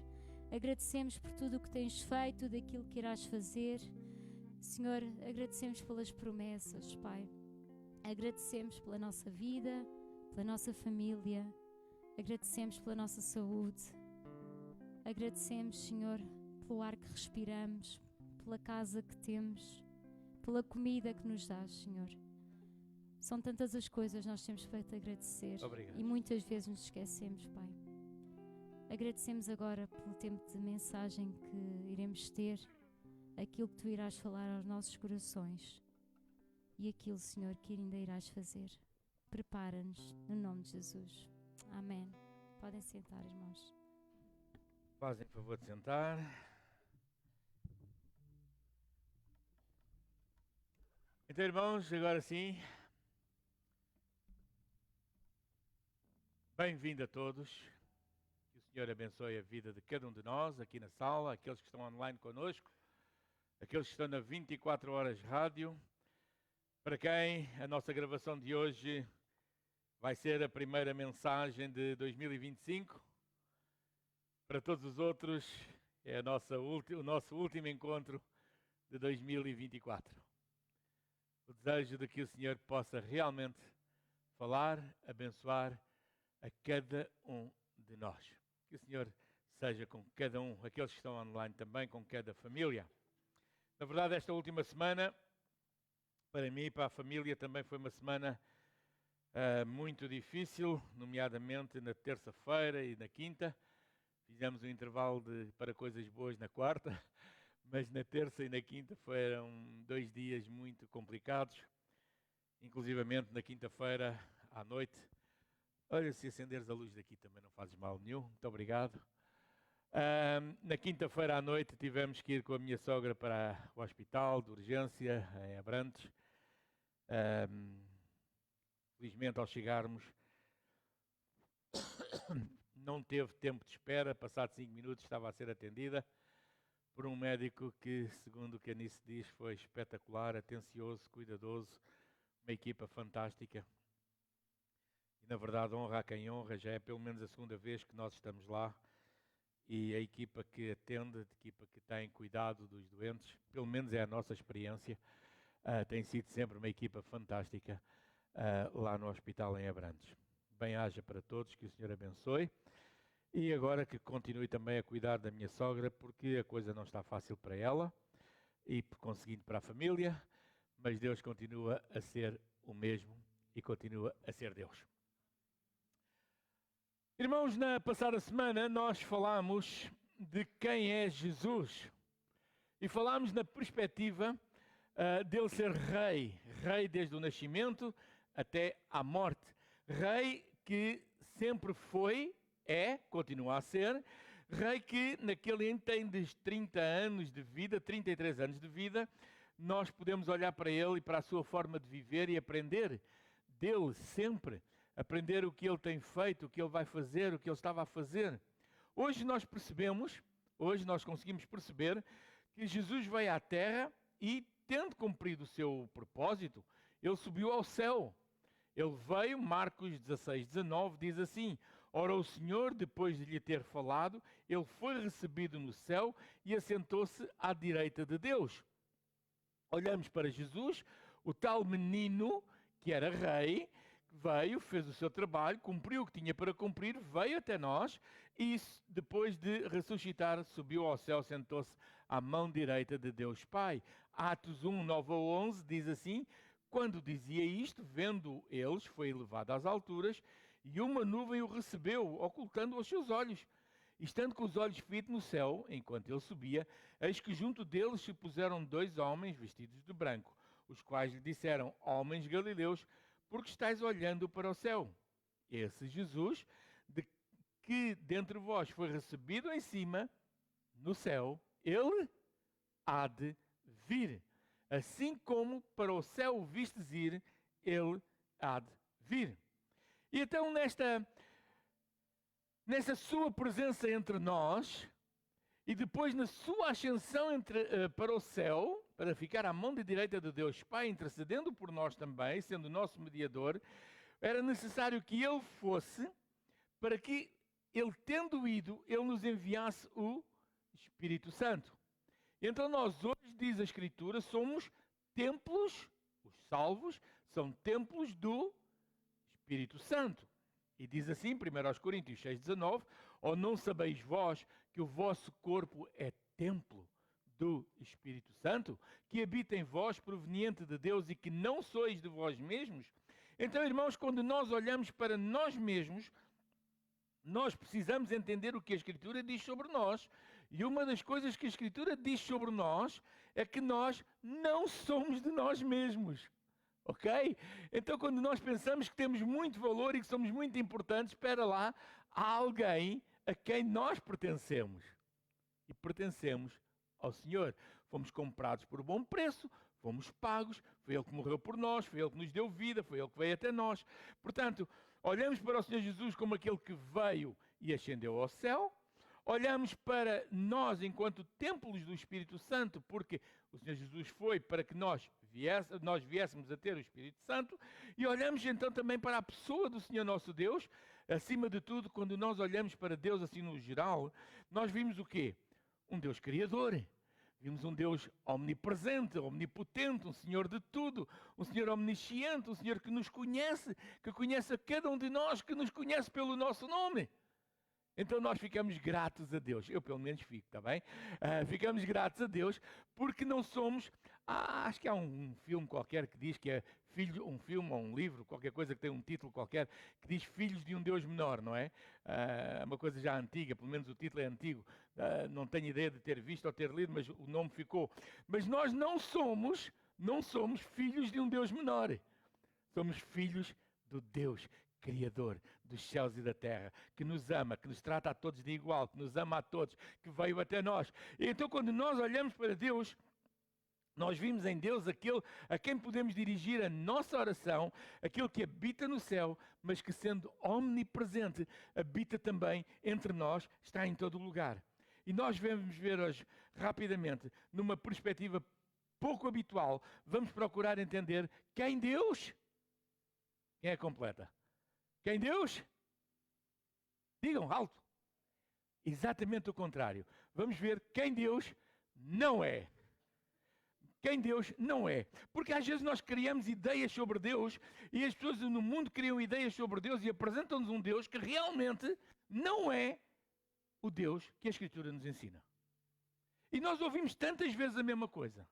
Agradecemos por tudo o que tens feito, daquilo que irás fazer. Senhor, agradecemos pelas promessas, Pai. Agradecemos pela nossa vida, pela nossa família. Agradecemos pela nossa saúde. Agradecemos, Senhor, pelo ar que respiramos, pela casa que temos, pela comida que nos dás, Senhor. São tantas as coisas que nós temos feito agradecer. Obrigado. E muitas vezes nos esquecemos, Pai. Agradecemos agora pelo tempo de mensagem que iremos ter, aquilo que Tu irás falar aos nossos corações. e aquilo, Senhor, que ainda irás fazer. Prepara-nos no nome de Jesus. Amém. Podem sentar, irmãos. Fazem favor de sentar. Então, irmãos, agora sim, bem-vindo a todos. Que o Senhor abençoe a vida de cada um de nós aqui na sala, aqueles que estão online conosco, aqueles que estão na 24 Horas Rádio, para quem a nossa gravação de hoje vai ser a primeira mensagem de 2025. Para todos os outros, é o nosso último encontro de 2024. O desejo de que o Senhor possa realmente falar, abençoar a cada um de nós. Que o Senhor seja com cada um, aqueles que estão online também, com cada família. Na verdade, esta última semana, para mim e para a família, também foi uma semana muito difícil, nomeadamente na terça-feira e na quinta. Fizemos um intervalo para coisas boas na quarta, mas na terça e na quinta foram 2 dias muito complicados. Inclusivamente na quinta-feira à noite. Olha, se acenderes a luz daqui também não fazes mal nenhum. Muito obrigado. Na quinta-feira à noite tivemos que ir com a minha sogra para o hospital de urgência em Abrantes. Felizmente, ao chegarmos, não teve tempo de espera. Passado 5 minutos estava a ser atendida por um médico que, segundo o que a Anice diz, foi espetacular, atencioso, cuidadoso, uma equipa fantástica. E, na verdade, honra a quem honra, já é pelo menos a segunda vez que nós estamos lá. E a equipa que atende, a equipa que tem cuidado dos doentes, pelo menos é a nossa experiência, tem sido sempre uma equipa fantástica lá no hospital em Abrantes. Bem-aja para todos, que o Senhor abençoe. E agora que continue também a cuidar da minha sogra, porque a coisa não está fácil para ela e, por conseguinte, para a família, mas Deus continua a ser o mesmo e continua a ser Deus. Irmãos, na passada semana nós falámos de quem é Jesus e falámos na perspectiva dele ser rei desde o nascimento até à morte, rei que sempre foi, continua a ser, rei que naquele item dos 30 anos de vida, 33 anos de vida, nós podemos olhar para ele e para a sua forma de viver e aprender dele sempre, aprender o que ele tem feito, o que ele vai fazer, o que ele estava a fazer. Hoje nós conseguimos perceber que Jesus veio à terra e, tendo cumprido o seu propósito, ele subiu ao céu. Ele veio, Marcos 16, 19, diz assim: ora, o Senhor, depois de lhe ter falado, ele foi recebido no céu e assentou-se à direita de Deus. Olhamos para Jesus, o tal menino que era rei, veio, fez o seu trabalho, cumpriu o que tinha para cumprir, veio até nós e, depois de ressuscitar, subiu ao céu, sentou-se à mão direita de Deus Pai. Atos 1, 9 a 11 diz assim: quando dizia isto, vendo eles, foi elevado às alturas, e uma nuvem o recebeu, ocultando os seus olhos. E estando com os olhos fitos no céu, enquanto ele subia, eis que junto deles se puseram 2 homens vestidos de branco, os quais lhe disseram: homens galileus, por que estáis olhando para o céu? Esse Jesus, que dentre vós foi recebido em cima, no céu, ele há de vir. Assim como para o céu o vistes ir, ele há de vir. E então, nessa sua presença entre nós, e depois na sua ascensão para o céu, para ficar à mão de direita de Deus Pai, intercedendo por nós também, sendo o nosso mediador, era necessário que ele fosse, para que ele, tendo ido, ele nos enviasse o Espírito Santo. Então nós hoje, diz a Escritura, somos templos, os salvos são templos do Espírito Santo. E diz assim, 1 Coríntios 6,19, ou não sabeis vós que o vosso corpo é templo do Espírito Santo, que habita em vós, proveniente de Deus, e que não sois de vós mesmos? Então, irmãos, quando nós olhamos para nós mesmos, nós precisamos entender o que a Escritura diz sobre nós. E uma das coisas que a Escritura diz sobre nós é que nós não somos de nós mesmos. Ok? Então, quando nós pensamos que temos muito valor e que somos muito importantes, espera lá, há alguém a quem nós pertencemos. E pertencemos ao Senhor. Fomos comprados por bom preço, fomos pagos, foi Ele que morreu por nós, foi Ele que nos deu vida, foi Ele que veio até nós. Portanto, olhamos para o Senhor Jesus como aquele que veio e ascendeu ao céu. Olhamos para nós enquanto templos do Espírito Santo, porque o Senhor Jesus foi para que nós viéssemos a ter o Espírito Santo. E olhamos então também para a pessoa do Senhor nosso Deus. Acima de tudo, quando nós olhamos para Deus assim no geral, nós vimos o quê? Um Deus criador. Vimos um Deus omnipresente, omnipotente, um Senhor de tudo, um Senhor omnisciente, um Senhor que nos conhece, que conhece a cada um de nós, que nos conhece pelo nosso nome. Então nós ficamos gratos a Deus. Eu pelo menos fico, está bem? Ficamos gratos a Deus porque não somos... acho que há um filme qualquer que diz que é um filme ou um livro, qualquer coisa que tem um título qualquer, que diz Filhos de um Deus Menor, não é? É uma coisa já antiga, pelo menos o título é antigo. Não tenho ideia de ter visto ou ter lido, mas o nome ficou. Mas nós não somos filhos de um Deus menor. Somos filhos do Deus Criador dos céus e da terra, que nos ama, que nos trata a todos de igual, que nos ama a todos, que veio até nós. E então quando nós olhamos para Deus, nós vimos em Deus aquele a quem podemos dirigir a nossa oração, aquele que habita no céu, mas que sendo omnipresente, habita também entre nós, está em todo lugar. E nós vamos ver hoje, rapidamente, numa perspectiva pouco habitual, vamos procurar entender quem Deus... Quem é completa? Quem Deus? Digam alto. Exatamente o contrário. Vamos ver quem Deus não é. Quem Deus não é. Porque às vezes nós criamos ideias sobre Deus e as pessoas no mundo criam ideias sobre Deus e apresentam-nos um Deus que realmente não é o Deus que a Escritura nos ensina. E nós ouvimos tantas vezes a mesma coisa.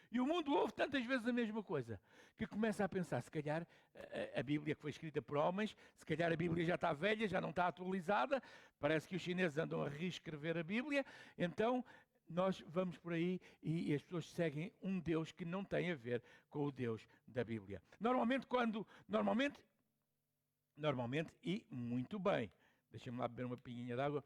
E o mundo ouve tantas vezes a mesma coisa, que começa a pensar, se calhar a Bíblia que foi escrita por homens, se calhar a Bíblia já está velha, já não está atualizada, parece que os chineses andam a reescrever a Bíblia, então nós vamos por aí e as pessoas seguem um Deus que não tem a ver com o Deus da Bíblia. Normalmente e muito bem. Deixa-me lá beber uma pinguinha de água.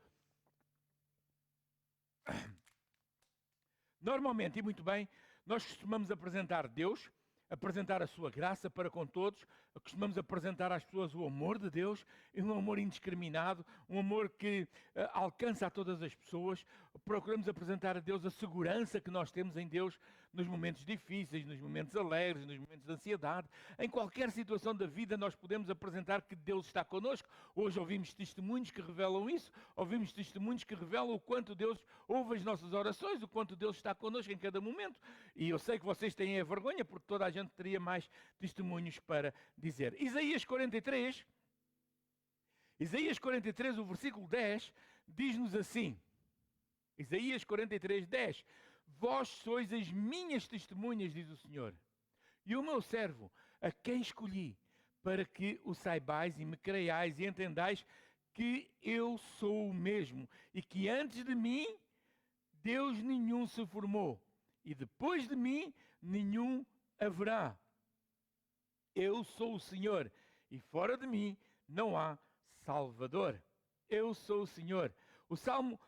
Normalmente e muito bem, nós costumamos apresentar Deus, apresentar a sua graça para com todos, costumamos apresentar às pessoas o amor de Deus, um amor indiscriminado, um amor que alcança a todas as pessoas. Procuramos apresentar a Deus a segurança que nós temos em Deus nos momentos difíceis, nos momentos alegres, nos momentos de ansiedade. Em qualquer situação da vida nós podemos apresentar que Deus está connosco. Hoje ouvimos testemunhos que revelam isso, ouvimos testemunhos que revelam o quanto Deus ouve as nossas orações, o quanto Deus está connosco em cada momento. E eu sei que vocês têm a vergonha, porque toda a gente teria mais testemunhos para dizer. Isaías 43, o versículo 10, diz-nos assim, Isaías 43, 10, vós sois as minhas testemunhas, diz o Senhor, e o meu servo, a quem escolhi, para que o saibais e me creiais e entendais que eu sou o mesmo, e que antes de mim Deus nenhum se formou, e depois de mim nenhum haverá. Eu sou o Senhor, e fora de mim não há Salvador. Eu sou o Senhor. O Salmo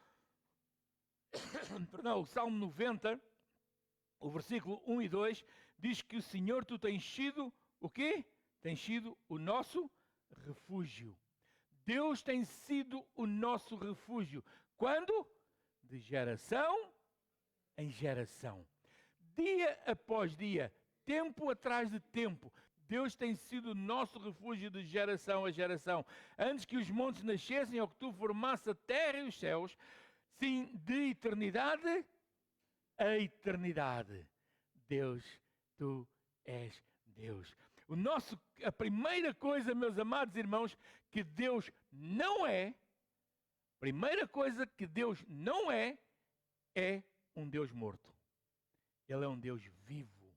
90, o versículo 1 e 2, diz que o Senhor, tu tens sido o quê? Tens sido o nosso refúgio. Deus tem sido o nosso refúgio. Quando? De geração em geração. Dia após dia, tempo atrás de tempo, Deus tem sido o nosso refúgio de geração a geração. Antes que os montes nascessem ou que tu formasse a terra e os céus, sim, de eternidade a eternidade. Deus, tu és Deus. A primeira coisa, meus amados irmãos, que Deus não é, primeira coisa que Deus não é um Deus morto. Ele é um Deus vivo,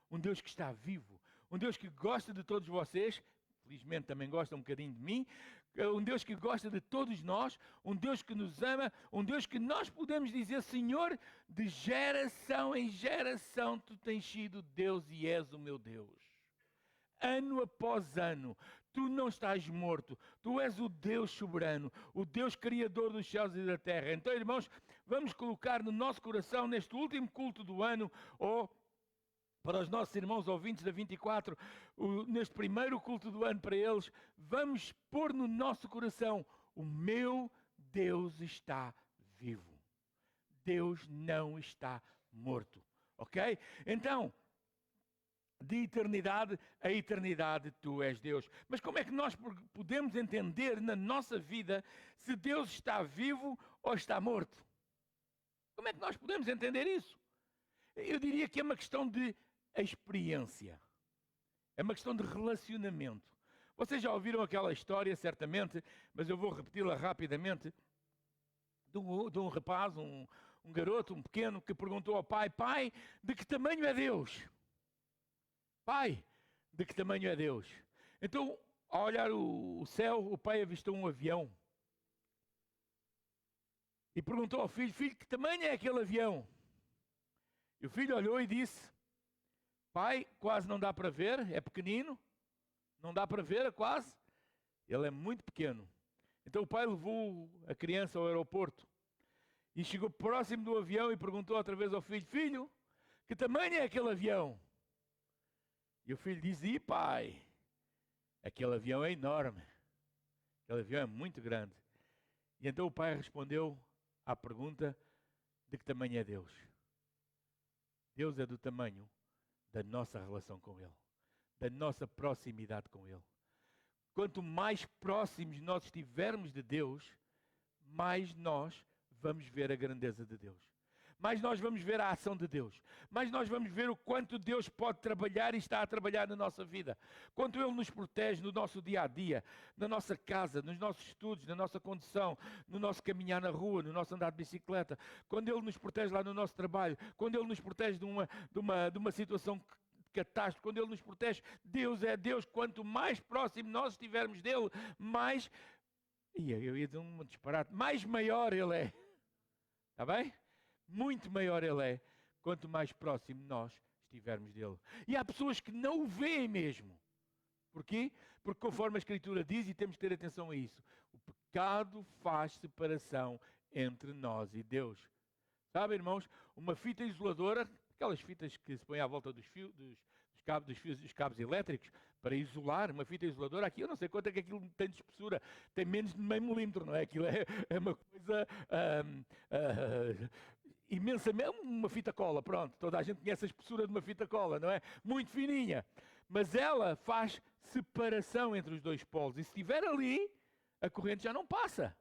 um Deus que está vivo, um Deus que gosta de todos vocês, felizmente também gosta um bocadinho de mim, um Deus que gosta de todos nós, um Deus que nos ama, um Deus que nós podemos dizer, Senhor, de geração em geração tu tens sido Deus e és o meu Deus. ano após ano. Tu não estás morto, tu és o Deus soberano, o Deus criador dos céus e da terra. Então, irmãos, vamos colocar no nosso coração, neste último culto do ano, ou para os nossos irmãos ouvintes da 24, neste primeiro culto do ano para eles, vamos pôr no nosso coração: o meu Deus está vivo. Deus não está morto. Ok? Então, de eternidade a eternidade, tu és Deus. Mas como é que nós podemos entender na nossa vida se Deus está vivo ou está morto? Como é que nós podemos entender isso? Eu diria que é uma questão de experiência. É uma questão de relacionamento. Vocês já ouviram aquela história, certamente, mas eu vou repeti-la rapidamente, de um rapaz, um garoto, um pequeno, que perguntou ao pai: pai, de que tamanho é Deus? Pai, de que tamanho é Deus? Então, ao olhar o céu, o pai avistou um avião. E perguntou ao filho: filho, que tamanho é aquele avião? E o filho olhou e disse: pai, quase não dá para ver, é pequenino, não dá para ver, quase. Ele é muito pequeno. Então o pai levou a criança ao aeroporto e chegou próximo do avião e perguntou outra vez ao filho: filho, que tamanho é aquele avião? E o filho disse: pai, aquele avião é enorme, aquele avião é muito grande. E então o pai respondeu à pergunta: de que tamanho é Deus? Deus é do tamanho da nossa relação com Ele, da nossa proximidade com Ele. Quanto mais próximos nós estivermos de Deus, mais nós vamos ver a grandeza de Deus. Mais nós vamos ver a ação de Deus. Mais nós vamos ver o quanto Deus pode trabalhar e está a trabalhar na nossa vida. Quanto Ele nos protege no nosso dia a dia, na nossa casa, nos nossos estudos, na nossa condução, no nosso caminhar na rua, no nosso andar de bicicleta. Quando Ele nos protege lá no nosso trabalho. Quando Ele nos protege de uma situação de catástrofe. Quando Ele nos protege. Deus é Deus. Quanto mais próximo nós estivermos dEle, mais... eu ia dizer um disparate. Mais maior Ele é. Está bem? Muito maior Ele é, quanto mais próximo nós estivermos dEle. E há pessoas que não o veem mesmo. Porquê? Porque conforme a Escritura diz, e temos que ter atenção a isso, o pecado faz separação entre nós e Deus. Sabe, irmãos, uma fita isoladora, aquelas fitas que se põem à volta dos cabos elétricos, para isolar, uma fita isoladora, aqui eu não sei quanto é que aquilo tem de espessura, tem menos de meio milímetro, não é? Aquilo é uma coisa... imensamente, uma fita cola, pronto, toda a gente conhece a espessura de uma fita cola, não é? Muito fininha, mas ela faz separação entre os dois polos, e se estiver ali, a corrente já não passa.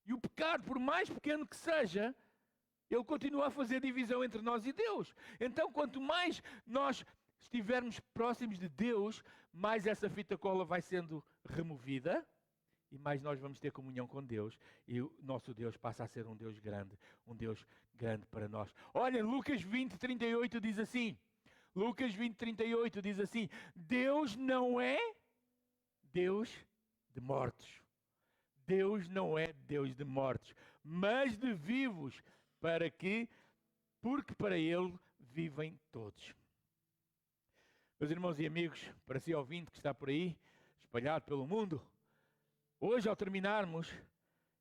E o pecado, por mais pequeno que seja, ele continua a fazer divisão entre nós e Deus. Então, quanto mais nós estivermos próximos de Deus, mais essa fita cola vai sendo removida, e mais nós vamos ter comunhão com Deus. E o nosso Deus passa a ser um Deus grande para nós. Olha, Lucas 20, 38 diz assim. Lucas 20, 38 diz assim: Deus não é Deus de mortos. Deus não é Deus de mortos, mas de vivos, porque para Ele vivem todos. Meus irmãos e amigos, para si ouvinte que está por aí, espalhado pelo mundo, hoje, ao terminarmos,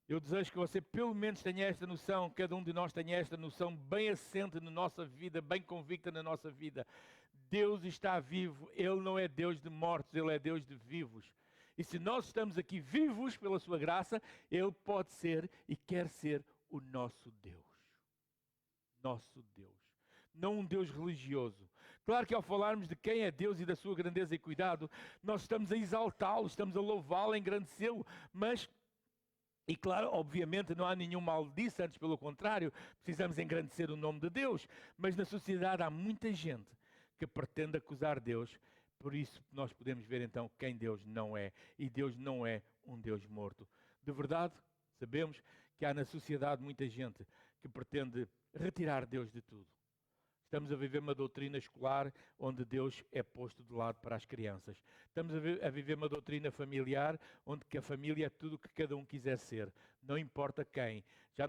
eu desejo que você pelo menos tenha esta noção, cada um de nós tenha esta noção bem assente na nossa vida, bem convicta na nossa vida. Deus está vivo, Ele não é Deus de mortos, Ele é Deus de vivos. E se nós estamos aqui vivos pela sua graça, Ele pode ser e quer ser o nosso Deus. Nosso Deus. Não um Deus religioso. Claro que ao falarmos de quem é Deus e da sua grandeza e cuidado, nós estamos a exaltá-lo, estamos a louvá-lo, a engrandecê-lo, mas, e claro, obviamente não há nenhum mal disso, antes pelo contrário, precisamos engrandecer o nome de Deus, mas na sociedade há muita gente que pretende acusar Deus, por isso nós podemos ver então quem Deus não é, e Deus não é um Deus morto. De verdade, sabemos que há na sociedade muita gente que pretende retirar Deus de tudo. Estamos a viver uma doutrina escolar onde Deus é posto de lado para as crianças. Estamos a viver uma doutrina familiar onde que a família é tudo o que cada um quiser ser. Não importa quem. Já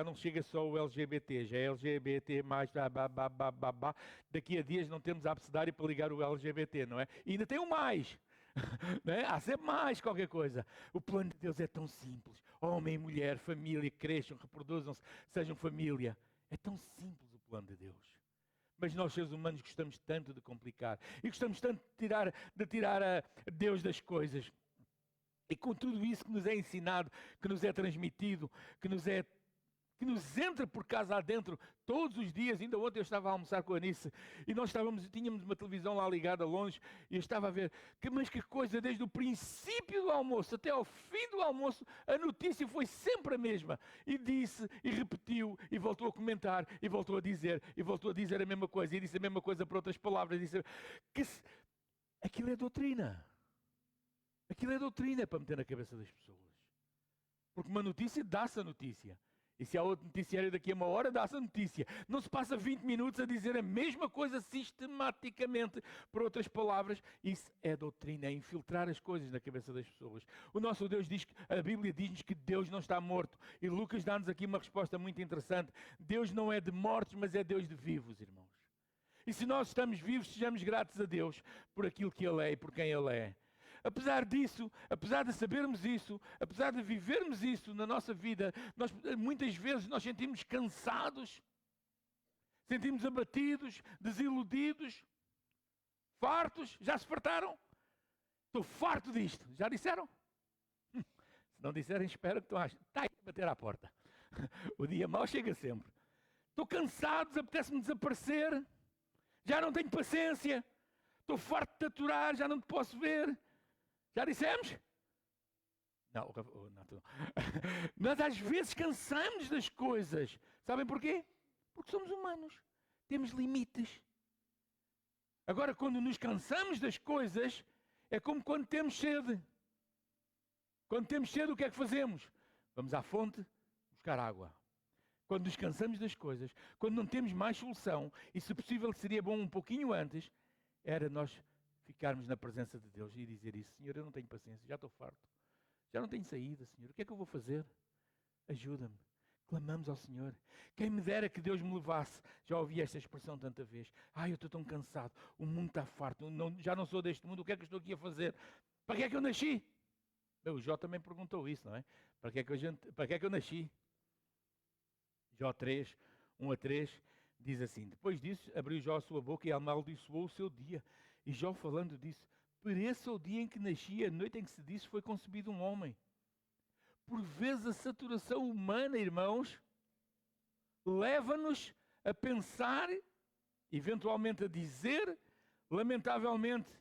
não chega só o LGBT, já é LGBT+, Daqui a dias não temos abecedário para ligar o LGBT, não é? E ainda tem um mais. Não é? Há sempre mais qualquer coisa. O plano de Deus é tão simples. Homem e mulher, família, cresçam, reproduzam-se, sejam família. É tão simples o plano de Deus. Mas nós, seres humanos, gostamos tanto de complicar. E gostamos tanto de tirar a Deus das coisas. E com tudo isso que nos é ensinado, que nos é transmitido, que nos entra por casa adentro todos os dias. Ainda ontem eu estava a almoçar com a Anice e nós tínhamos uma televisão lá ligada longe e eu estava a ver, mas que coisa, desde o princípio do almoço até ao fim do almoço, a notícia foi sempre a mesma. E disse, e repetiu, e voltou a comentar, e voltou a dizer a mesma coisa, e disse a mesma coisa por outras palavras. Aquilo é doutrina. Aquilo é doutrina para meter na cabeça das pessoas. Porque uma notícia dá-se a notícia. E se há outro noticiário daqui a uma hora, dá-se a notícia. Não se passa 20 minutos a dizer a mesma coisa sistematicamente, por outras palavras. Isso é doutrina, é infiltrar as coisas na cabeça das pessoas. O nosso Deus diz, a Bíblia diz-nos que Deus não está morto. E Lucas dá-nos aqui uma resposta muito interessante. Deus não é de mortos, mas é Deus de vivos, irmãos. E se nós estamos vivos, sejamos gratos a Deus por aquilo que Ele é e por quem Ele é. Apesar disso, apesar de sabermos isso, apesar de vivermos isso na nossa vida, muitas vezes nós sentimos cansados, sentimos abatidos, desiludidos, fartos. Já se fartaram? Estou farto disto. Já disseram? Se não disserem, espero que está aí a bater à porta. O dia mau chega sempre. Estou cansado, apetece-me desaparecer. Já não tenho paciência. Estou farto de te aturar, já não te posso ver. Já dissemos? Não. Nós às vezes cansamos das coisas. Sabem porquê? Porque somos humanos. Temos limites. Agora, quando nos cansamos das coisas, é como quando temos sede. Quando temos sede, o que é que fazemos? Vamos à fonte buscar água. Quando nos cansamos das coisas, quando não temos mais solução, e se possível seria bom um pouquinho antes, era nós ficarmos na presença de Deus e dizer isso. Senhor, eu não tenho paciência, já estou farto. Já não tenho saída, Senhor. O que é que eu vou fazer? Ajuda-me. Clamamos ao Senhor. Quem me dera que Deus me levasse. Já ouvi esta expressão tanta vez. Eu estou tão cansado. O mundo está farto. Já não sou deste mundo. O que é que eu estou aqui a fazer? Para que é que eu nasci? O Jó também perguntou isso, não é? Para que é que eu nasci? Jó 3, 1-3, diz assim. Depois disso, abriu Jó a sua boca e amaldiçoou o seu dia. E Jó falando disse, pereça o dia em que nasci, a noite em que se disse foi concebido um homem. Por vezes a saturação humana, irmãos, leva-nos a pensar, eventualmente a dizer, lamentavelmente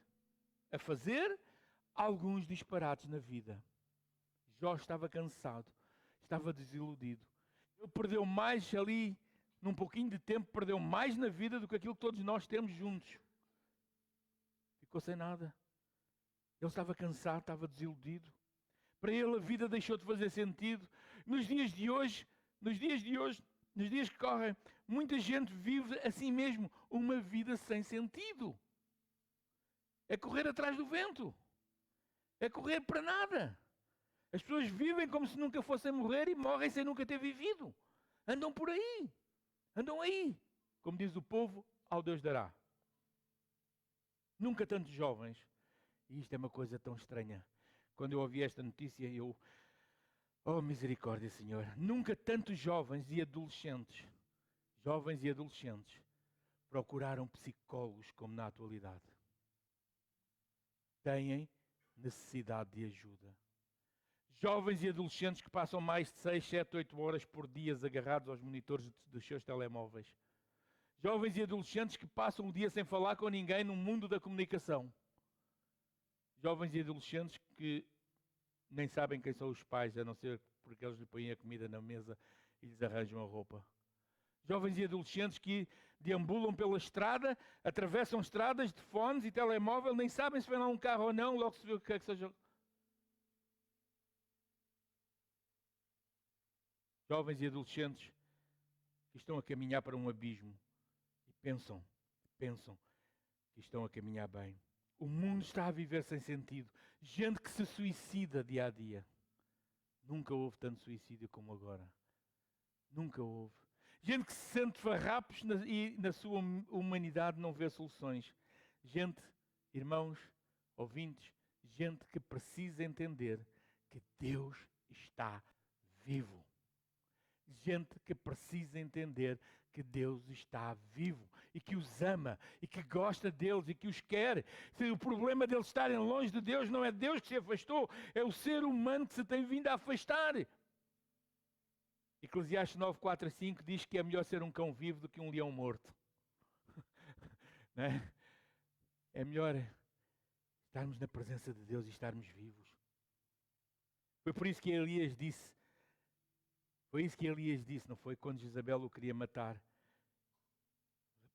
a fazer, alguns disparates na vida. Jó estava cansado, estava desiludido. Ele perdeu mais ali, num pouquinho de tempo, perdeu mais na vida do que aquilo que todos nós temos juntos. Ficou sem nada. Ele estava cansado, estava desiludido. Para ele a vida deixou de fazer sentido. Nos dias que correm, muita gente vive assim mesmo, uma vida sem sentido. É correr atrás do vento. É correr para nada. As pessoas vivem como se nunca fossem morrer e morrem sem nunca ter vivido. Andam por aí. Andam aí. Como diz o povo, ao Deus dará. Nunca tantos jovens. E isto é uma coisa tão estranha. Quando eu ouvi esta notícia, oh misericórdia, Senhor. Nunca tantos jovens e adolescentes procuraram psicólogos como na atualidade. Têm necessidade de ajuda. Jovens e adolescentes que passam mais de 6, 7, 8 horas por dia agarrados aos monitores dos seus telemóveis. Jovens e adolescentes que passam o dia sem falar com ninguém no mundo da comunicação. Jovens e adolescentes que nem sabem quem são os pais, a não ser porque eles lhe põem a comida na mesa e lhes arranjam a roupa. Jovens e adolescentes que deambulam pela estrada, atravessam estradas de fones e telemóvel, nem sabem se vem lá um carro ou não, logo se vê o que é que seja. Jovens e adolescentes que estão a caminhar para um abismo e pensam que estão a caminhar bem. O mundo está a viver sem sentido. Gente que se suicida dia a dia. Nunca houve tanto suicídio como agora. Nunca houve. Gente que se sente farrapos e na sua humanidade não vê soluções. Gente, irmãos, ouvintes, gente que precisa entender que Deus está vivo. Gente que precisa entender que Deus está vivo e que os ama e que gosta deles e que os quer. O problema deles estarem longe de Deus não é Deus que se afastou, é o ser humano que se tem vindo a afastar. Eclesiastes 9, 4 a 5 diz que é melhor ser um cão vivo do que um leão morto. Não é? É melhor estarmos na presença de Deus e estarmos vivos. Foi por isso que Elias disse, não foi? Quando Jezabel o queria matar.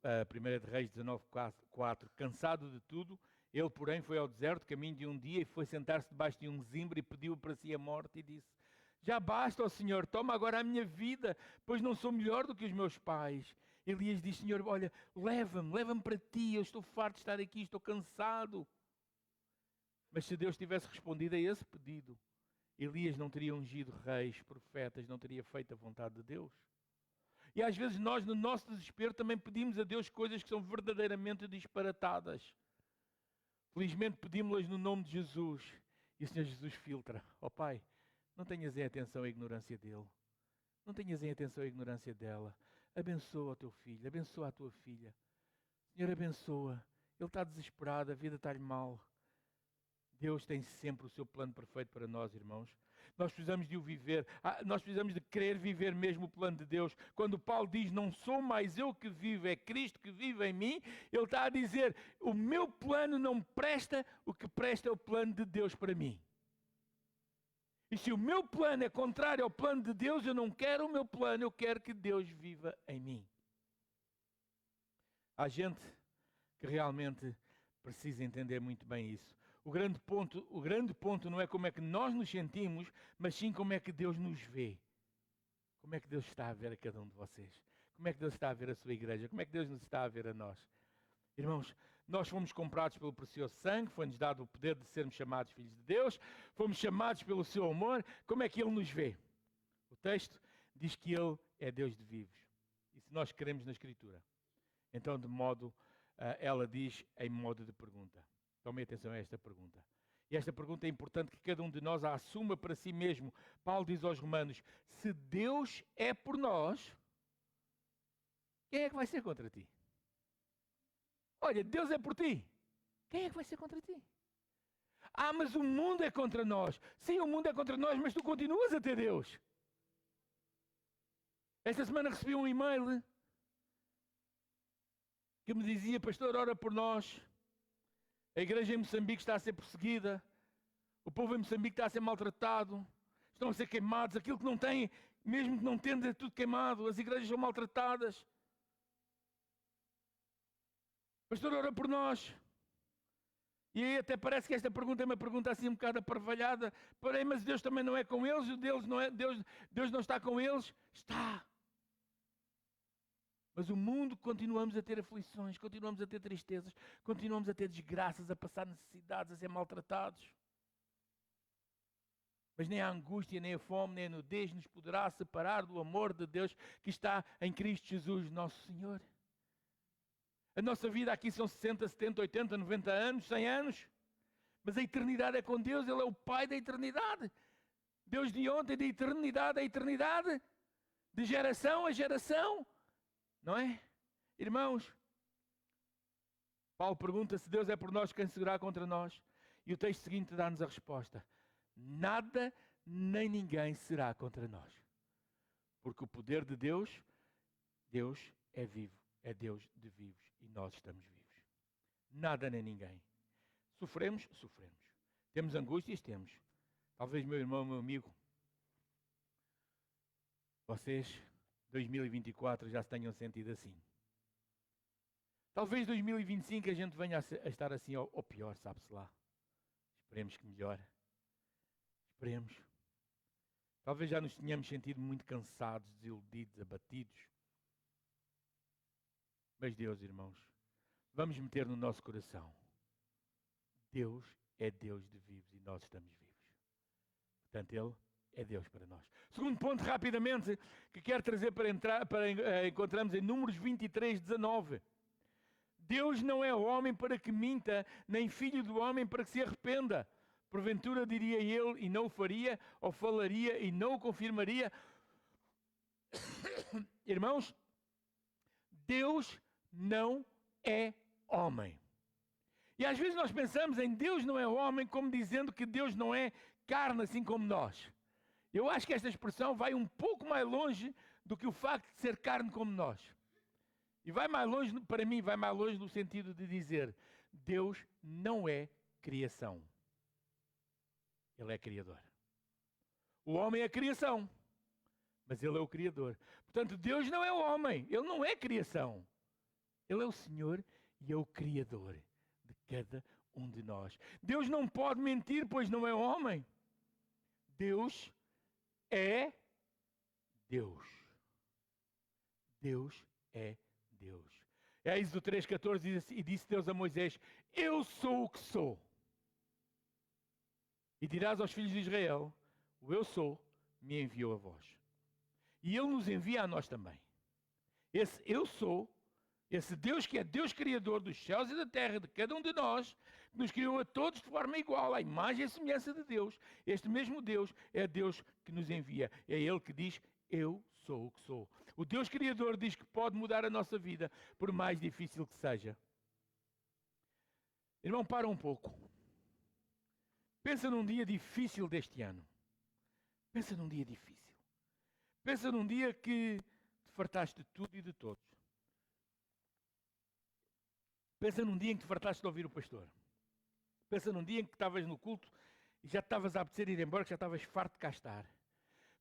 1 de Reis 19, 4. Cansado de tudo, ele, porém, foi ao deserto, caminho de um dia, e foi sentar-se debaixo de um zimbro e pediu para si a morte e disse: já basta, ó Senhor, toma agora a minha vida, pois não sou melhor do que os meus pais. Elias diz: Senhor, olha, leva-me para ti, eu estou farto de estar aqui, estou cansado. Mas se Deus tivesse respondido a esse pedido, Elias não teria ungido reis, profetas, não teria feito a vontade de Deus. E às vezes nós, no nosso desespero, também pedimos a Deus coisas que são verdadeiramente disparatadas. Felizmente pedimos-las no nome de Jesus. E o Senhor Jesus filtra. Ó Pai, não tenhas em atenção a ignorância dele. Não tenhas em atenção a ignorância dela. Abençoa o teu filho, abençoa a tua filha. Senhor, abençoa. Ele está desesperado, a vida está-lhe mal. Deus tem sempre o seu plano perfeito para nós, irmãos. Nós precisamos de o viver. Nós precisamos de querer viver mesmo o plano de Deus. Quando Paulo diz: não sou mais eu que vivo, é Cristo que vive em mim, ele está a dizer: o meu plano não presta, o que presta é o plano de Deus para mim. E se o meu plano é contrário ao plano de Deus, eu não quero o meu plano, eu quero que Deus viva em mim. Há gente que realmente precisa entender muito bem isso. O grande ponto não é como é que nós nos sentimos, mas sim como é que Deus nos vê. Como é que Deus está a ver a cada um de vocês? Como é que Deus está a ver a sua igreja? Como é que Deus nos está a ver a nós? Irmãos, nós fomos comprados pelo precioso sangue, foi-nos dado o poder de sermos chamados filhos de Deus, fomos chamados pelo seu amor. Como é que Ele nos vê? O texto diz que Ele é Deus de vivos. E se nós queremos na Escritura, então ela diz em modo de pergunta. Tomem atenção a esta pergunta. E esta pergunta é importante que cada um de nós a assuma para si mesmo. Paulo diz aos Romanos: se Deus é por nós, quem é que vai ser contra ti? Olha, Deus é por ti. Quem é que vai ser contra ti? Mas o mundo é contra nós. Sim, o mundo é contra nós, mas tu continuas a ter Deus. Esta semana recebi um e-mail que me dizia: pastor, ora por nós. A igreja em Moçambique está a ser perseguida. O povo em Moçambique está a ser maltratado. Estão a ser queimados. Aquilo que não tem, mesmo que não tendo, é tudo queimado. As igrejas são maltratadas. Pastor, ora por nós. E aí até parece que esta pergunta é uma pergunta assim um bocado aparvalhada. Porém, mas Deus também não é com eles. Deus não está com eles. Está. Mas o mundo, continuamos a ter aflições, continuamos a ter tristezas, continuamos a ter desgraças, a passar necessidades, a ser maltratados. Mas nem a angústia, nem a fome, nem a nudez nos poderá separar do amor de Deus que está em Cristo Jesus, nosso Senhor. A nossa vida aqui são 60, 70, 80, 90 anos, 100 anos. Mas a eternidade é com Deus, Ele é o Pai da eternidade. Deus de ontem, de eternidade a eternidade, de geração a geração. Não é? Irmãos, Paulo pergunta: se Deus é por nós, quem será contra nós? E o texto seguinte dá-nos a resposta: nada nem ninguém será contra nós. Porque o poder de Deus é vivo, é Deus de vivos e nós estamos vivos. Nada nem ninguém. Sofremos? Sofremos. Temos angústias? Temos. Talvez meu irmão, meu amigo, vocês 2024 já se tenham sentido assim. Talvez 2025 a gente venha a estar assim, ou pior, sabe-se lá. Esperemos que melhore. Esperemos. Talvez já nos tenhamos sentido muito cansados, desiludidos, abatidos. Mas Deus, irmãos, vamos meter no nosso coração. Deus é Deus de vivos e nós estamos vivos. Portanto, Ele é Deus para nós. Segundo ponto, rapidamente, que quero trazer para encontrarmos em Números 23, 19. Deus não é homem para que minta, nem filho do homem para que se arrependa. Porventura diria ele e não o faria, ou falaria e não o confirmaria. Irmãos, Deus não é homem. E às vezes nós pensamos em Deus não é homem como dizendo que Deus não é carne assim como nós. Eu acho que esta expressão vai um pouco mais longe do que o facto de ser carne como nós. E vai mais longe, para mim, vai mais longe no sentido de dizer, Deus não é criação. Ele é criador. O homem é criação, mas Ele é o criador. Portanto, Deus não é o homem, Ele não é criação. Ele é o Senhor e é o criador de cada um de nós. Deus não pode mentir, pois não é homem. Deus é Deus. Deus é Deus. É Êxodo 3,14 diz assim, e disse Deus a Moisés, eu sou o que sou. E dirás aos filhos de Israel, o eu sou me enviou a vós. E Ele nos envia a nós também. Esse eu sou, esse Deus que é Deus Criador dos céus e da terra, de cada um de nós, que nos criou a todos de forma igual, à imagem e semelhança de Deus. Este mesmo Deus é Deus que nos envia. É Ele que diz, eu sou o que sou. O Deus Criador diz que pode mudar a nossa vida, por mais difícil que seja. Irmão, para um pouco. Pensa num dia difícil deste ano. Pensa num dia difícil. Pensa num dia que te fartaste de tudo e de todos. Pensa num dia em que te fartaste de ouvir o pastor. Pensa num dia em que estavas no culto e já te estavas a apetecer ir embora, que já estavas farto de cá estar.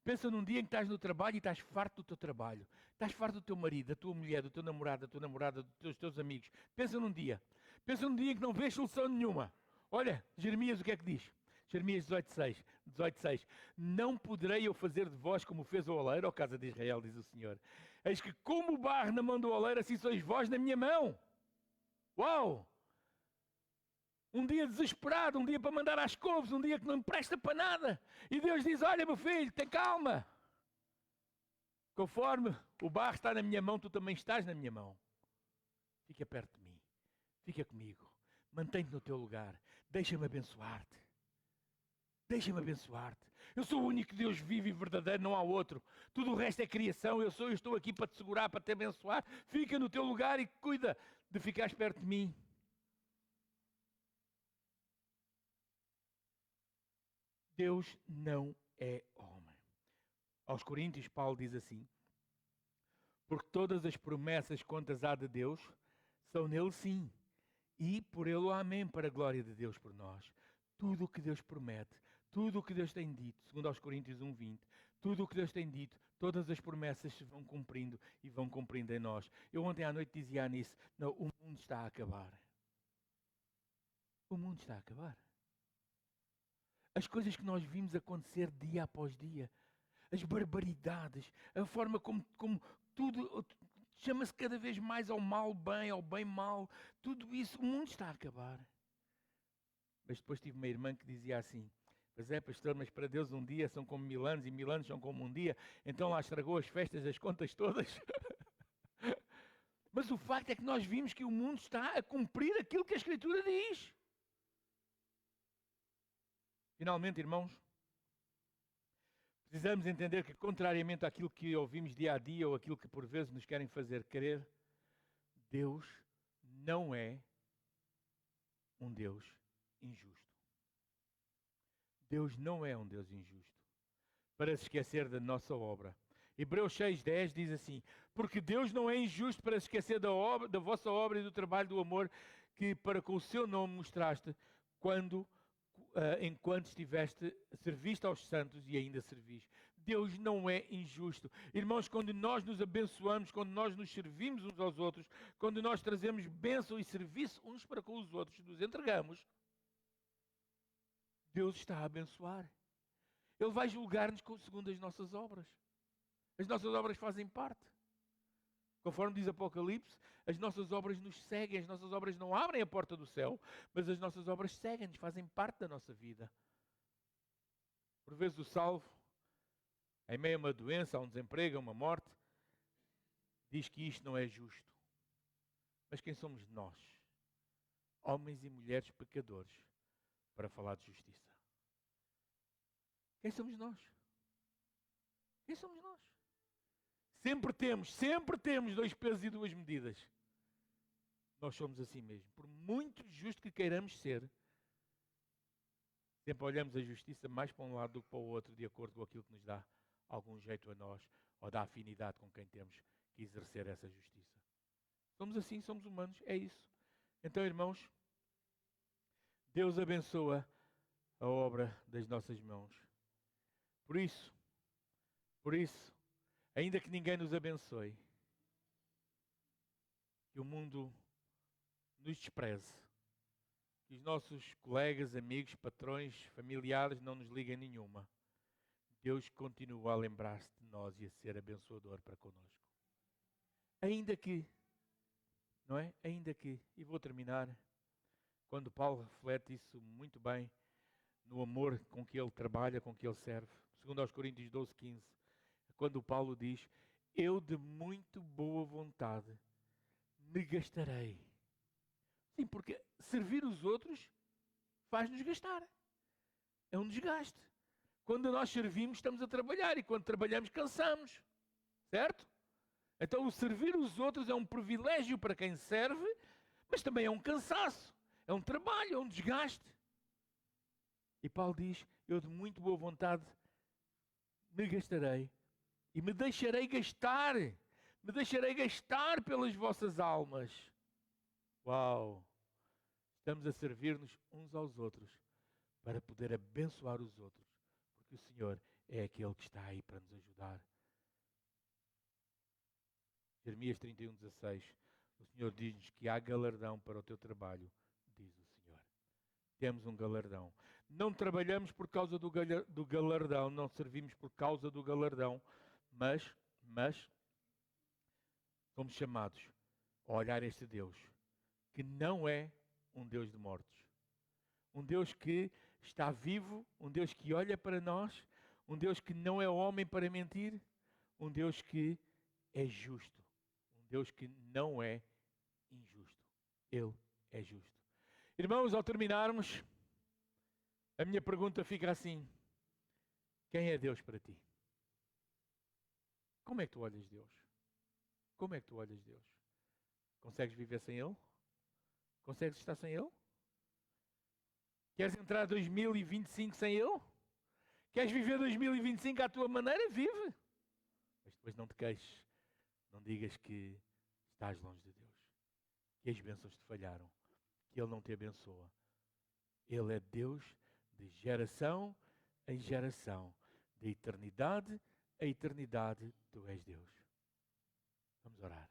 Pensa num dia em que estás no trabalho e estás farto do teu trabalho. Estás farto do teu marido, da tua mulher, do teu namorado, da tua namorada, dos teus amigos. Pensa num dia. Pensa num dia em que não vês solução nenhuma. Olha, Jeremias o que é que diz? Jeremias 18:6. Não poderei eu fazer de vós como fez o oleiro, ó casa de Israel, diz o Senhor. Eis que como o barro na mão do oleiro, assim sois vós na minha mão. Uau! Um dia desesperado, um dia para mandar às couves, um dia que não me presta para nada. E Deus diz, olha meu filho, tem calma. Conforme o barro está na minha mão, tu também estás na minha mão. Fica perto de mim. Fica comigo. Mantém-te no teu lugar. Deixa-me abençoar-te. Deixa-me abençoar-te. Eu sou o único Deus vivo e verdadeiro, não há outro. Tudo o resto é criação. Eu estou aqui para te segurar, para te abençoar. Fica no teu lugar e cuida de ficares perto de mim. Deus não é homem. Aos Coríntios, Paulo diz assim, porque todas as promessas quantas há de Deus, são nele sim, e por ele o amém, para a glória de Deus por nós. Tudo o que Deus promete, tudo o que Deus tem dito, segundo aos Coríntios 1:20, tudo o que Deus tem dito, todas as promessas se vão cumprindo e vão cumprindo em nós. Eu ontem à noite dizia nisso, não, o mundo está a acabar. O mundo está a acabar. As coisas que nós vimos acontecer dia após dia, as barbaridades, a forma como tudo chama-se cada vez mais ao mal bem, ao bem mal, tudo isso, o mundo está a acabar. Mas depois tive uma irmã que dizia assim, pois é pastor, mas para Deus um dia são como 1000 anos e 1000 anos são como um dia, então lá estragou as festas, as contas todas. Mas o facto é que nós vimos que o mundo está a cumprir aquilo que a Escritura diz. Finalmente, irmãos, precisamos entender que, contrariamente àquilo que ouvimos dia a dia ou aquilo que por vezes nos querem fazer crer, Deus não é um Deus injusto. Deus não é um Deus injusto para se esquecer da nossa obra. Hebreus 6:10 diz assim, porque Deus não é injusto para se esquecer da vossa obra e do trabalho do amor que para com o seu nome mostraste enquanto serviste aos santos e ainda servis. Deus não é injusto. Irmãos, quando nós nos abençoamos, quando nós nos servimos uns aos outros, quando nós trazemos bênção e serviço uns para com os outros, nos entregamos, Deus está a abençoar. Ele vai julgar-nos segundo as nossas obras. As nossas obras fazem parte. Conforme diz Apocalipse, as nossas obras nos seguem, as nossas obras não abrem a porta do céu, mas as nossas obras seguem-nos, fazem parte da nossa vida. Por vezes o salvo, em meio a uma doença, a um desemprego, a uma morte, diz que isto não é justo. Mas quem somos nós, homens e mulheres pecadores, para falar de justiça? Quem somos nós? Quem somos nós? Sempre temos 2 pesos e 2 medidas. Nós somos assim mesmo. Por muito justo que queiramos ser, sempre olhamos a justiça mais para um lado do que para o outro, de acordo com aquilo que nos dá algum jeito a nós, ou dá afinidade com quem temos que exercer essa justiça. Somos assim, somos humanos, é isso. Então, irmãos, Deus abençoa a obra das nossas mãos. Por isso, ainda que ninguém nos abençoe, que o mundo nos despreze, que os nossos colegas, amigos, patrões, familiares não nos liguem nenhuma, Deus continua a lembrar-se de nós e a ser abençoador para connosco. Ainda que, não é? Ainda que, e vou terminar, quando Paulo reflete isso muito bem, no amor com que ele trabalha, com que ele serve. Segundo aos Coríntios 12:15, quando Paulo diz, eu de muito boa vontade me gastarei. Sim, porque servir os outros faz-nos gastar. É um desgaste. Quando nós servimos, estamos a trabalhar, e quando trabalhamos, cansamos. Certo? Então o servir os outros é um privilégio para quem serve, mas também é um cansaço, é um trabalho, é um desgaste. E Paulo diz, eu de muito boa vontade me gastarei e me deixarei gastar pelas vossas almas. Uau! Estamos a servir-nos uns aos outros para poder abençoar os outros, porque o Senhor é aquele que está aí para nos ajudar. Jeremias 31:16, o Senhor diz-nos que há galardão para o teu trabalho, diz o Senhor. Temos um galardão. Não trabalhamos por causa do galardão, não servimos por causa do galardão, mas somos chamados a olhar este Deus, que não é um Deus de mortos. Um Deus que está vivo, um Deus que olha para nós, um Deus que não é homem para mentir, um Deus que é justo, um Deus que não é injusto. Ele é justo. Irmãos, ao terminarmos, a minha pergunta fica assim: quem é Deus para ti? Como é que tu olhas Deus? Como é que tu olhas Deus? Consegues viver sem Ele? Consegues estar sem Ele? Queres entrar 2025 sem Ele? Queres viver 2025 à tua maneira? Vive! Mas depois não te queixes. Não digas que estás longe de Deus. Que as bênçãos te falharam. Que Ele não te abençoa. Ele é Deus de geração em geração. De eternidade a eternidade, tu és Deus. Vamos orar.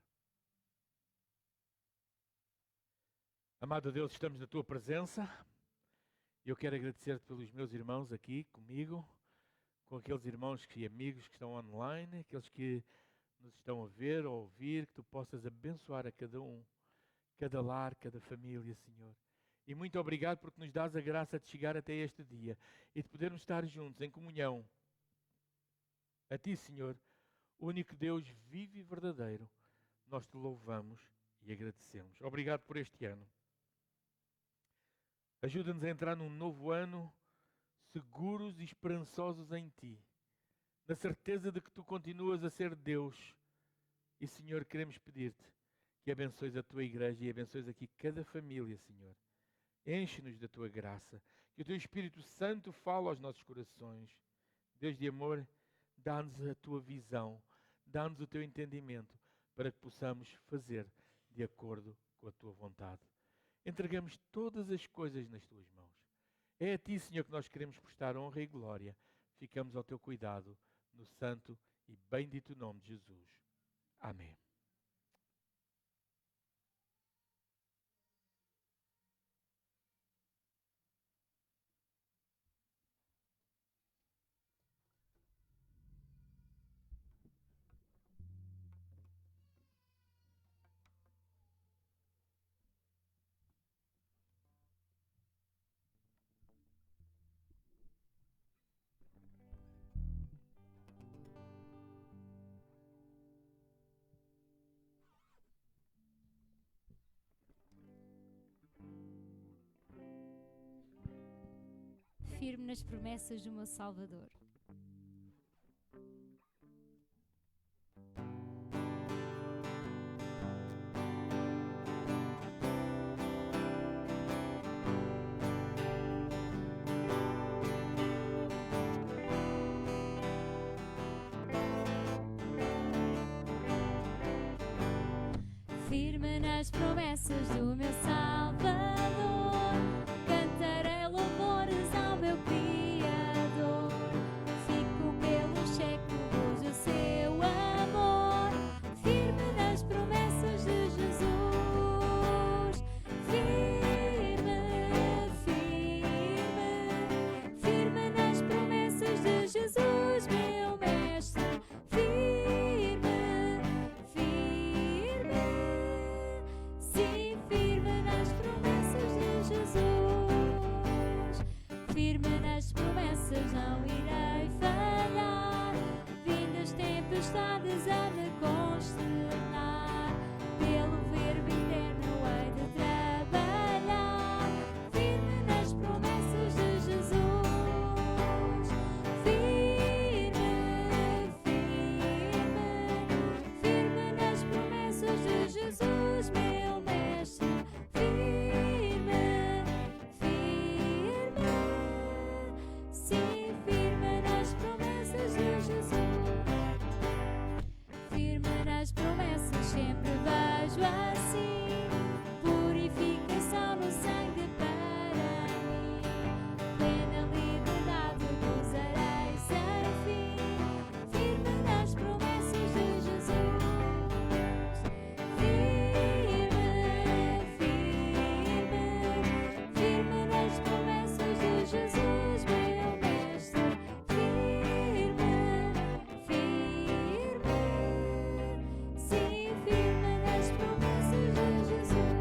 Amado Deus, estamos na tua presença. Eu quero agradecer-te pelos meus irmãos aqui comigo, com aqueles irmãos e amigos que estão online, aqueles que nos estão a ver ou a ouvir, que tu possas abençoar a cada um, cada lar, cada família, Senhor. E muito obrigado porque nos dás a graça de chegar até este dia e de podermos estar juntos em comunhão. A ti, Senhor, o único Deus vivo e verdadeiro, nós te louvamos e agradecemos. Obrigado por este ano. Ajuda-nos a entrar num novo ano seguros e esperançosos em Ti, na certeza de que Tu continuas a ser Deus. E, Senhor, queremos pedir-te que abençoes a Tua igreja e abençoes aqui cada família, Senhor. Enche-nos da Tua graça, que o Teu Espírito Santo fale aos nossos corações. Deus de amor, dá-nos a Tua visão, dá-nos o Teu entendimento, para que possamos fazer de acordo com a Tua vontade. Entregamos todas as coisas nas Tuas mãos. É a Ti, Senhor, que nós queremos prestar honra e glória. Ficamos ao Teu cuidado, no santo e bendito nome de Jesus. Amém. firme nas promessas do meu Salvador. Firme nas promessas do meu Salvador, cantarei louvores ao meu Criador. Fico pelos séculos o seu amor, firme nas promessas de Jesus. Firme, firme, firme nas promessas de Jesus, meu Mestre. Firme, firme, sim, firme nas promessas de Jesus. Firme nas promessas, não irei falhar. Vindas tempestades a me consternar, pelo verbo eterno hei de trabalhar. Firme nas promessas de Jesus. Firme, firme, firme nas promessas de Jesus, meu Mestre. Firme, firme, sim, firme nas promessas de Jesus. Firme nas promessas, sempre vejo assim purificação no sangue para mim. Plena liberdade gozarei sem fim. Firme nas promessas de Jesus. Firme, firme, firme nas promessas de Jesus, meu Mestre. Firme, firme, sim, firme nas promessas de Jesus.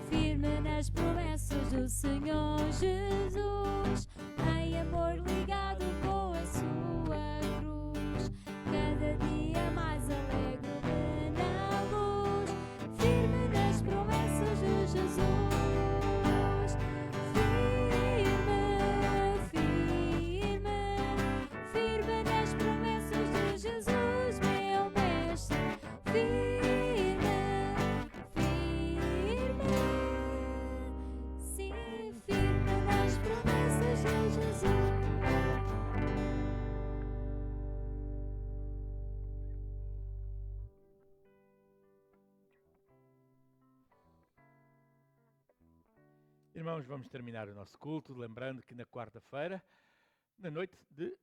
Firme nas promessas do Senhor Jesus, em amor ligado com a sua cruz, cada dia mais alegre na luz. Firme nas promessas de Jesus. Firme, firme, firme nas promessas de Jesus, meu Mestre. Firme, firme, sim, firme nas promessas de Jesus. Irmãos, vamos terminar o nosso culto, lembrando que na quarta-feira, na noite de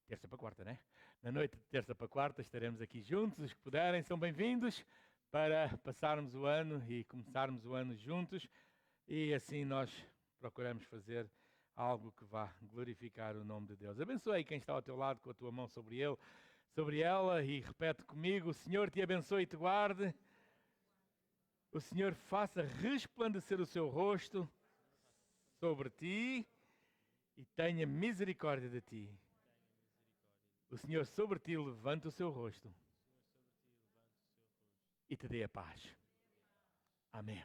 terça para quarta, né? Na noite de terça para quarta estaremos aqui juntos. Os que puderem são bem-vindos para passarmos o ano e começarmos o ano juntos. E assim nós procuramos fazer algo que vá glorificar o nome de Deus. Abençoe aí quem está ao teu lado com a tua mão sobre ele, sobre ela, e repete comigo: o Senhor te abençoe e te guarde. O Senhor faça resplandecer o seu rosto sobre ti e tenha misericórdia de ti. O Senhor sobre ti levanta o seu rosto e te dê a paz. Amém.